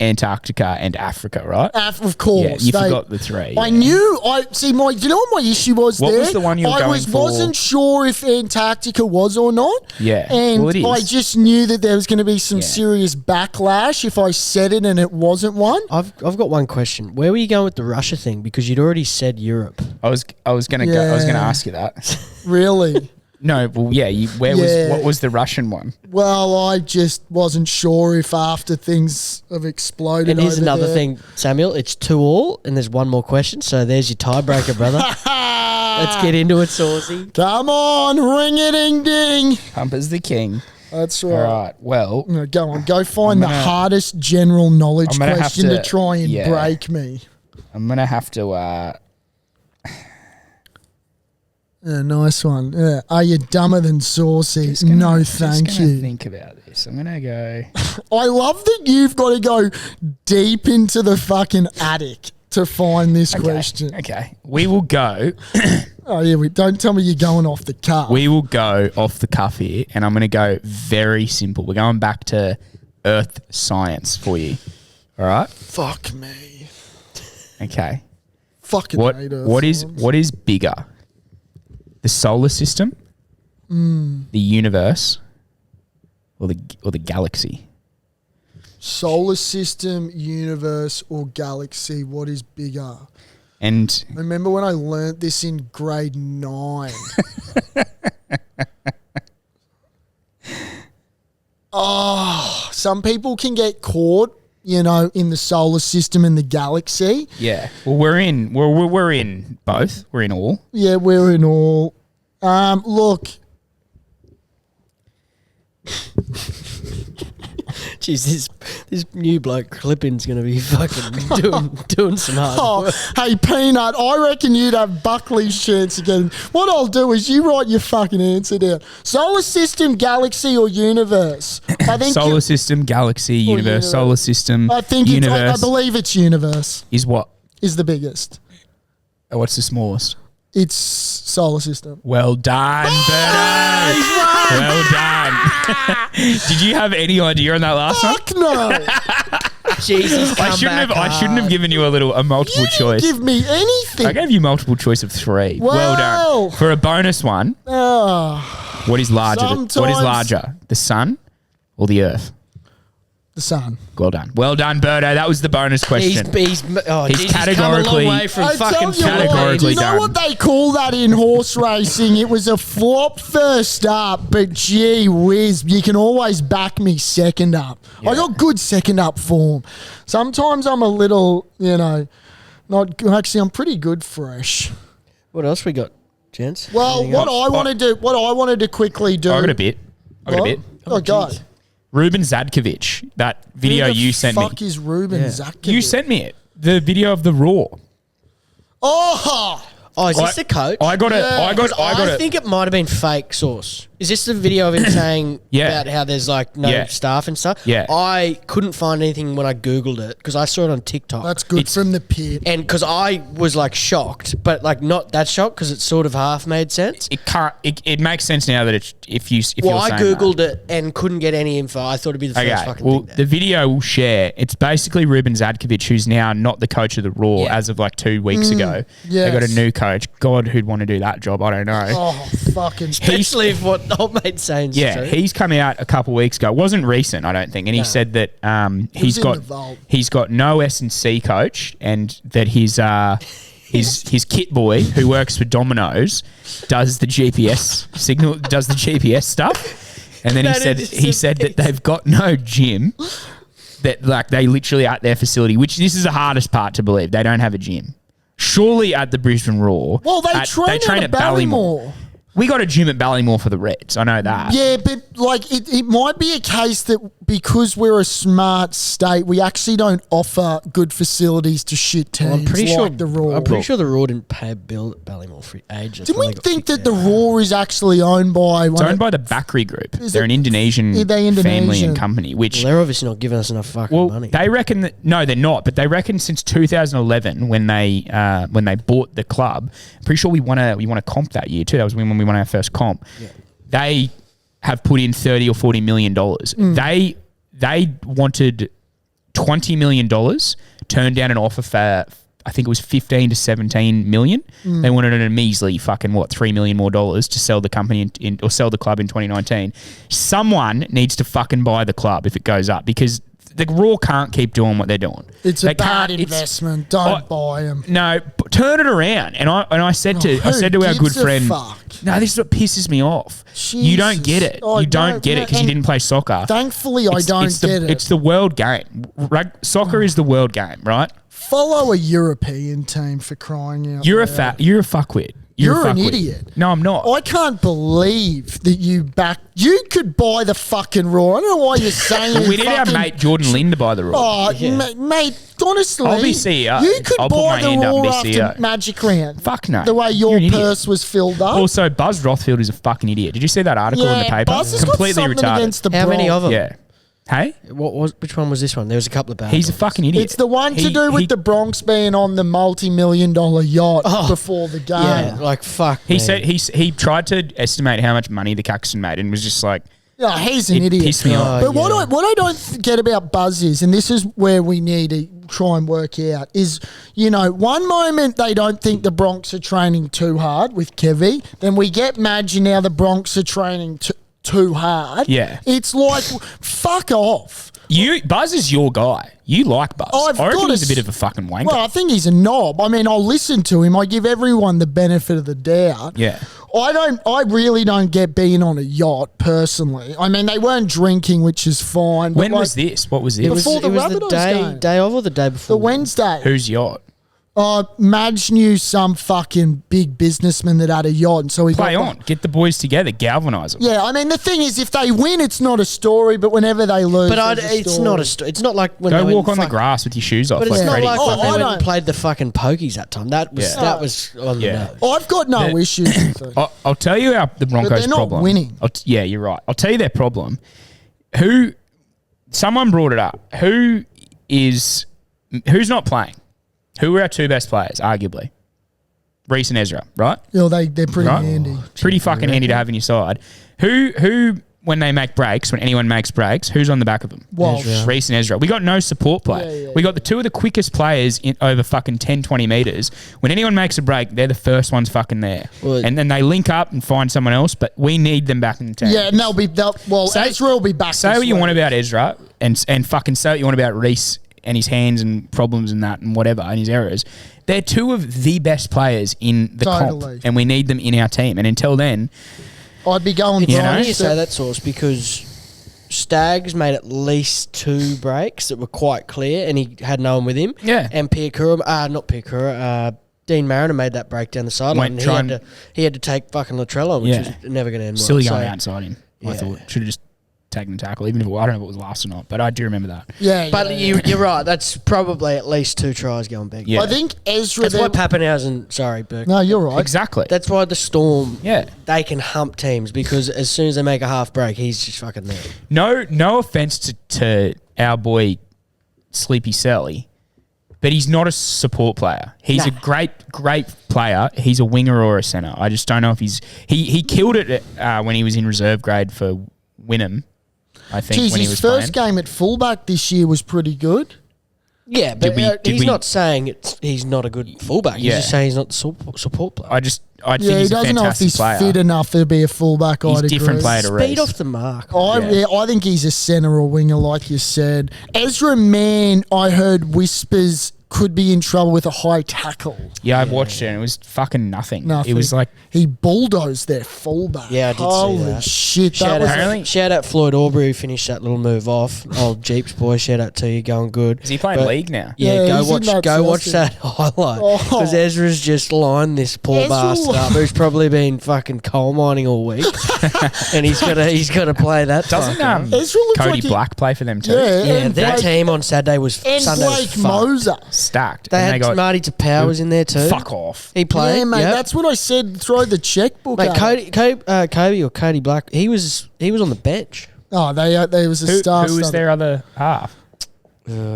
Antarctica, and Africa, right? Of course. Yeah, you forgot the three. I knew. Do you know what my issue was What there? was the one you were going for? I wasn't sure if Antarctica was or not. Yeah. And Well, it is. I just knew that there was going to be some serious backlash if I said it and it wasn't one. I've got one question. Where were you going with the Russia thing? Because you'd already said Europe. I was gonna go. I was gonna ask you that. Really? No, well, yeah. What was the Russian one? Well, I just wasn't sure if after things have exploded. And here's over another there- thing, Samuel. It's 2-2, and there's one more question. So there's your tiebreaker, brother. Let's get into it, Saucy. Come on, ring a ding ding. Pumper's the king. That's right. All right. Well, No, go on, go find the hardest general knowledge I'm gonna have question to to- try and yeah. break me. I'm gonna have to. Yeah, nice one. Yeah. Are you dumber than Saucy? No, thank you. Think about this. I'm gonna go. I love that you've got to go deep into the fucking attic to find this question. Okay. We will go. Oh yeah, don't tell me you're going off the cuff. We will go off the cuff here, and I'm gonna go very simple. We're going back to Earth science for you. All right. Fuck me. Okay. Fucking hate Earth science. What is bigger? The solar system, the universe, or the galaxy? Solar system, universe, or galaxy? What is bigger? And Remember when I learnt this in grade 9? Some people can get caught, in the solar system and the galaxy. yeah, well, we're in both. We're in all. Yeah, we're in all. Look, Jeez, this new bloke Clippin's going to be fucking doing some hard work. hey Peanut, I reckon you'd have Buckley's chance again. What I'll do is you write your fucking answer down. Solar system, galaxy, or universe? I think Solar system, galaxy, universe. universe. Solar system. I think universe I believe it's universe is what? is the biggest. What's the smallest? It's solar system. Well done, Berto. Well done. Did you have any idea on that last one? Fuck no! Jesus, I shouldn't have given you a multiple You didn't choice. give me anything. I gave you multiple choice of 3. Well Wow. done. For a bonus one, Oh, what is larger? What is Sometimes- larger? The sun or the earth? the sun. Well done. Well done, Berto. That was the bonus question. He's categorically- come a long way from I fucking tell you what, categorically you know done. what they call that in horse racing? It was a flop first up, but gee whiz, you can always back me second up. I got good second up form. Sometimes I'm a little, not good. Actually, I'm pretty good fresh. What else we got, gents? Well, Anything what else? I wanted to quickly do. I got a bit. Oh, God. Ruben Zadkovic, that video Who the you sent me. fuck is Ruben Zadkovic? You sent me it. The video of the Roar. Oh! Oh, is this the coach? I got it. Yeah, I got it. think it might have been fake source. Is this the video of him saying Yeah. about how there's no Yeah. staff and stuff? Yeah. I couldn't find anything when I Googled it because I saw it on TikTok. That's good from the pit. and because I was shocked, but not that shocked because it sort of half made sense. It can't. It makes sense now that it's if Well, you're I saying Googled that. it and couldn't get any info. I thought it'd be the first Okay, fucking well, thing. the video will share. It's basically Ruben Zadkovic, who's now not the coach of the Raw Yeah. as of 2 weeks ago. They got a yes. new coach. God, who'd want to do that job? I don't know. Oh, fucking. Especially if what all made sense. Yeah, true. he's come out a couple weeks ago. It wasn't recent, I don't think. And he said that was in the vault. he's got no S&C coach, and that his kit boy who works for Domino's does the GPS stuff. And then he said that they've got no gym. That they literally at their facility, which this is the hardest part to believe. They don't have a gym. Surely at the Brisbane Roar. Well, they train at Ballymore. We got a gym at Ballymore for the Reds. I know that. Yeah, but it might be a case that because we're a smart state, we actually don't offer good facilities to shit teams Well, I'm pretty sure the Raw. I'm pretty sure the Raw didn't pay a bill at Ballymore for ages. Didn't we think that the Raw is actually owned by It's owned by the Bakri Group. Is They're it- an Indonesian Are they family Indonesian? and company, which... Well, they're obviously not giving us enough fucking money. they reckon that... No, they're not. But they reckon since 2011, when they bought the club, I'm pretty sure we won a comp that year too. That was when we won our first comp. Yeah. They have put in $30 or $40 million. They wanted $20 million, turned down an offer for, I think it was 15 to 17 million. They wanted a measly fucking $3 million more to sell the company or sell the club in 2019. Someone needs to fucking buy the club if it goes up, because the Raw can't keep doing what they're doing. It's a bad investment. Don't buy them. No, turn it around. And I said to our good friend, no, this is what pisses me off. Jesus. You don't get it. You don't get it because you didn't play soccer. Thankfully, I don't get it. It's the world game. Soccer is the world game, right? Follow a European team, for crying out You're loud. you're a fuckwit. You're an idiot. No, I'm not. I can't believe that you could buy the fucking Raw. I don't know why you're saying We need our mate Jordan Lynn to buy the Raw. Oh, mate, honestly. I'll be CEO. You could I'll put buy my the hand up and Raw be after CEO. Magic Round. Fuck no. The way You're your an idiot. purse was filled up. Also, Buzz Rothfield is a fucking idiot. Did you see that article in the paper? Buzz has Completely got something retarded. against the How many Bronx. of them? Yeah. Hey? Which one was this one? There was a couple of bad He's a ones. fucking idiot. It's the one to do with the Bronx being on the multi-million-dollar yacht before the game. Yeah, like fuck. He man. said he tried to estimate how much money the Caxton made and was just like, Yeah, he's an it idiot. pissed me off. But what I don't get about Buzz is, and this is where we need to try and work out, is, one moment they don't think the Bronx are training too hard with Kevy, then we get Madge and now the Bronx are training too hard. Yeah. It's like, fuck off. Buzz is your guy. You like Buzz. I reckon he's a bit of a fucking wanker. Well, I think he's a knob. I mean, I'll listen to him. I give everyone the benefit of the doubt. Yeah. I really don't get being on a yacht personally. I mean, they weren't drinking, which is fine. When was this? What was this? Before the Rabbitohs game. day of or the day before? The Wednesday. Whose yacht? Madge knew some fucking big businessman that had a yacht, and so he Play on. Get the boys together. Galvanise them. Yeah, I mean, the thing is, if they win, it's not a story, but whenever they lose, But there's a it's story. not a story. It's not like when Go they walk went on the grass with your shoes off. But it's not Freddie. like when they I went and don't- played the fucking pokies that time. That was on the nose. I've got no issues with it. I'll tell you the Broncos' they're not problem. winning. Yeah, you're right. I'll tell you their problem. Someone brought it up. Who's not playing? Who are our two best players, arguably? Reece and Ezra, right? They're pretty Right? handy. Pretty fucking handy to have in your side. Who when they make breaks, when anyone makes breaks, who's on the back of them? Walsh. Reece and Ezra. We got no support play. Yeah. We got the two of the quickest players in over fucking 10, 20 metres. When anyone makes a break, they're the first ones fucking there. Well, and then they link up and find someone else, but we need them back in the team. Yeah, and Ezra will be back. Say this what you week. want about Ezra and fucking say what you want about Reece and his hands and problems and that and whatever and his errors. They're two of the best players in the Totally. comp, and we need them in our team. And until then, I'd be going. It's You know? funny you say that, Sauce, because Stags made at least 2 breaks that were quite clear, and he had no one with him. Yeah. And not Piakura, Dean Mariner made that break down the sideline. Went And he had to take fucking Latrell on, which Yeah. was never going to end well. silly So- going outside him. I Yeah. thought should have just taken the tackle, even if I don't know if it was last or not, but I do remember that. Yeah, But you're right. That's probably at least 2 tries going back. Yeah. I think Ezra. That's why Pappenhausen. Sorry, Burke. No, you're right. Exactly. That's why the Storm. Yeah. They can hump teams because as soon as they make a half break, he's just fucking there. No offense to our boy Sleepy Sally, but he's not a support player. He's a great player. He's a winger or a centre. I just don't know if he killed it when he was in reserve grade for Wynnum. I think Jeez, when he his was first playing. game at fullback this year was pretty good. Yeah, but Did he's we- not saying he's not a good fullback. He's Yeah. just saying he's not the support player. I think Yeah, he he's a doesn't know if fantastic he's player. fit enough to be a fullback. He's I'd a different agree. player to Speed Reece. off the mark. I think he's a centre or winger, like you said. Ezra Mann, I heard whispers could be in trouble with a high tackle. Yeah, I've watched it and it was fucking nothing. Nothing. It was like He bulldozed their fullback. Yeah, I did see Holy that. shit! That Shout was Apparently- out Floyd Aubrey who finished that little move off. Old Jeeps boy, shout out to you, going good. is he playing But- league now? Yeah, Yeah, he's in that go watch Chelsea. that highlight Oh. because Ezra's just lined this poor Ezra- bastard up who's probably been fucking coal mining all week, and he's got to play that. Doesn't fucker. Ezra looks Cody like he- Black play for them too? Yeah, Yeah, and their Blake, team on Saturday was and Sunday was Blake fucked. Moser. Stacked. They And had got Marty Tapau was in there too. fuck off. He played. Yeah, mate, yep. that's what I said. Throw the checkbook. Mate, at him. Cody or Cody Black, he was on the bench. Oh, there was a star. Who was studded. their other half?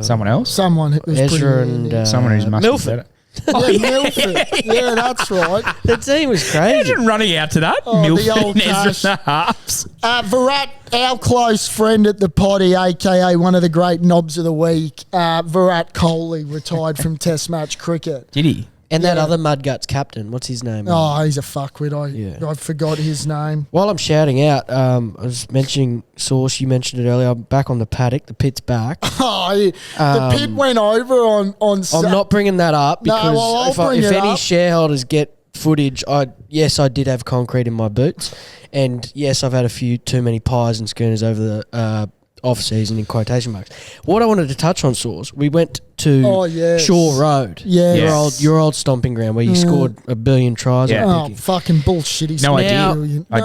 Someone else? Someone who was Ezra pretty and handy. Someone who's much Milford. better. Milford. Yeah, that's right. The team was crazy. Imagine running out to that. Oh, the Milford old and Ezra Cash. the halves. Virat, our close friend at the potty, a.k.a. one of the great knobs of the week, Virat Kohli, retired from Test match cricket. Did he? And that other Mudguts captain, what's his name? Oh, he's a fuckwit. I forgot his name. While I'm shouting out, I was mentioning Sauce. You mentioned it earlier. I'm back on the paddock. The pit's back. Oh, the pit went over on I'm not bringing that up because if any shareholders get footage, I did have concrete in my boots, and yes, I've had a few too many pies and schooners over the off season in quotation marks. What I wanted to touch on, Sauce, we went to Shaw Road, your old stomping ground where you scored a billion tries. Oh, fucking bullshit! No, I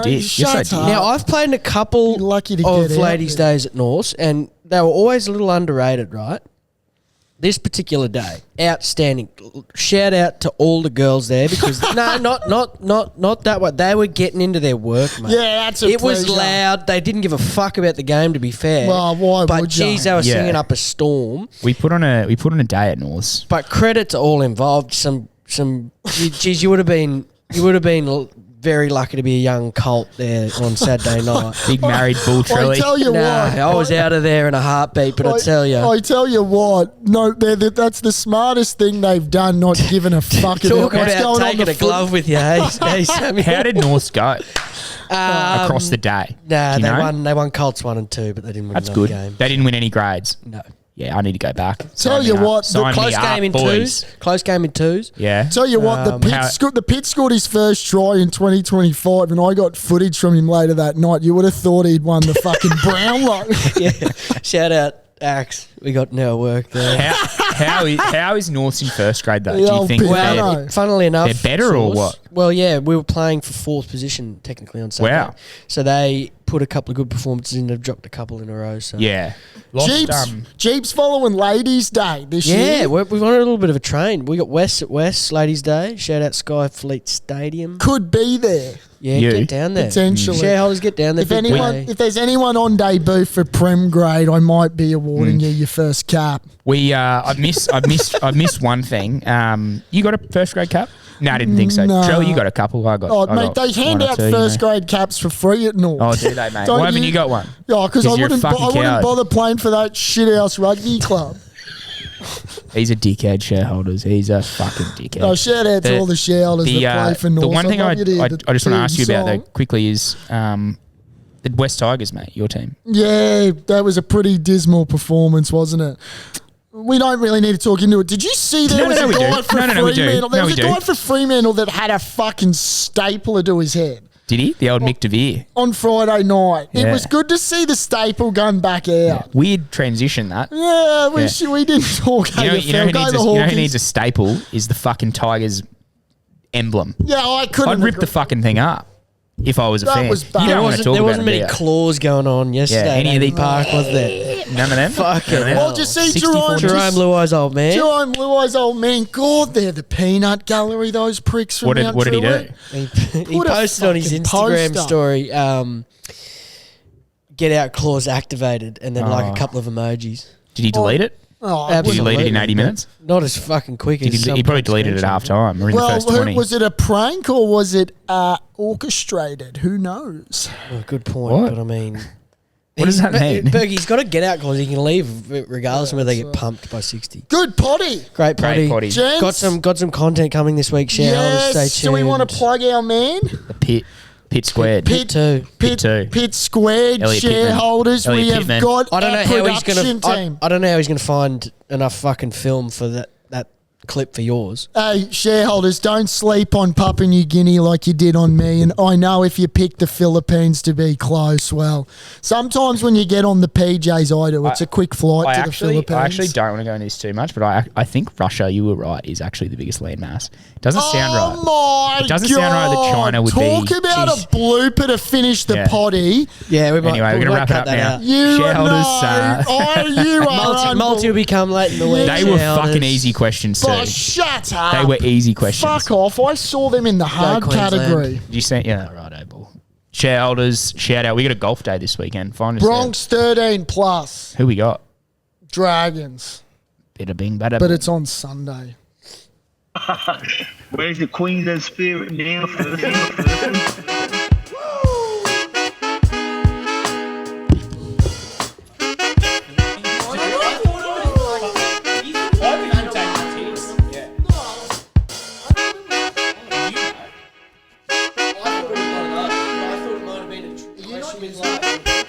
did. Yes, I did. Now I've played in a couple of ladies' days at Norse, and they were always a little underrated, right? This particular day, outstanding. Shout out to all the girls there because not that way. They were getting into their work, mate. Yeah, that's It was loud. They didn't give a fuck about the game, to be fair. Well, why but would geez, they were singing up a storm. We put on a day at North. But credit to all involved. Geez, you would have been very lucky to be a young colt there on Saturday night. Big married bull Trilly. I tell you what, I was out of there in a heartbeat. But I tell you what, no, that's the smartest thing they've done. Not giving a fuck Talk about what's about going on. taking a glove with you, hey Samuel. How did North go across the day? Nah, they won Colts 1 and 2, but they didn't win That's another good. game. They didn't win any grades. No. Yeah, I need to go back. Tell you what, Sign Close me game up, in boys. twos. Close game in twos. Yeah. Tell you what, the Pit scored his first try in 2025, and I got footage from him later that night. You would have thought he'd won the fucking Brownlow. Yeah. Shout out Axe. We got now work there. How is North in first grade though? The Do you old think piano. Funnily enough, they're better or what? Well, yeah, we were playing for fourth position technically on Saturday. Wow. So they put a couple of good performances in. They've dropped a couple in a row. So Yeah. Jeeps following Ladies' Day this year. Yeah, we've on a little bit of a train. We got West at West Ladies' Day. Shout out Skyfleet Stadium. Could be there. Yeah, You. get down there. Potentially. Shareholders, get down there. If there's anyone on debut for Prem grade, I might be awarding you your first cap. I missed one thing. You got a first grade cap? No, I didn't think so. No. Joe, you got a couple. I got. Mate, they hand out first grade caps for free at North. Oh, do they, mate? Don't Why haven't you got one? Yeah, because I you're a wouldn't fucking coward. bother playing for that shithouse rugby club. He's a dickhead, shareholders. He's a fucking dickhead. Oh, shout out to all the shareholders that play for North. The one thing I just want to ask you about though song. quickly is the West Tigers, mate, your team. Yeah, that was a pretty dismal performance, wasn't it? We don't really need to talk into it. Did you see there was a guy for Fremantle? There was a guy for Fremantle that had a fucking stapler to his head. Did he? The old Mick DeVere. On Friday night. Yeah. It was good to see the staple gun back out. Weird transition, that. Yeah, we didn't talk You know who needs a staple is the fucking Tigers emblem. Yeah, I couldn't. I'd rip the fucking thing up if I was a fan. Was bad. You don't want to talk There about wasn't it, many do you? claws going on yesterday. Yeah, any of the the park, was there? None of them? Fucking None of them? Well, just see 60, Jerome. 40. Jerome Luai's old man. Jerome Luai's old man. God, they're the peanut gallery, those pricks from What did Mount he do? Druitt. He What a posted on his fucking Instagram poster. story, get out clause activated, and then like Oh. a couple of emojis. Did he delete it? Oh, Did he delete it in 80 minutes? Not as fucking quick He as some probably deleted it at half time or in the well, first 20. was it a prank or was it orchestrated? Who knows? Oh, good point, What? but I mean... What does that mean? Berkey's got a get out clause. He can leave regardless of whether they get pumped by 60. Good potty. Great potty. Gents, Got some content coming this week. Shareholders, stay yes. tuned. Do we want to plug our man? The Pit Squared. Pit two. Pit Squared Elliot Pittman. shareholders. Elliot We have Pittman. got I don't know a how he's production gonna. team. I don't know how he's gonna find enough fucking film for that clip for yours. Hey, shareholders, don't sleep on Papua New Guinea like you did on me. And I know if you pick the Philippines to be close, well, sometimes when you get on the PJs, I do. It's a quick flight to the Philippines. I actually don't want to go into this too much, but I think Russia, you were right, is actually the biggest landmass. Doesn't sound right. Oh my It doesn't sound right that China would Talk be. about Jeez. a blooper to finish the Yeah. potty. Yeah, we might. Anyway, we're we going to might wrap it cut up that now. out. You Shareholders, you are Multi will become late in the week. they were shareholders. fucking easy questions too. Oh, shut up. They were easy questions. Fuck off. I saw them in the hard Queensland. category. Did you say? Yeah, right, ball. Shareholders, shout out. We got a golf day this weekend. Find us Bronx 13 plus. there. Who we got? Dragons. Bada bing, bada But bing. it's on Sunday. Where's the Queensland spirit now? I thought it might have been a question.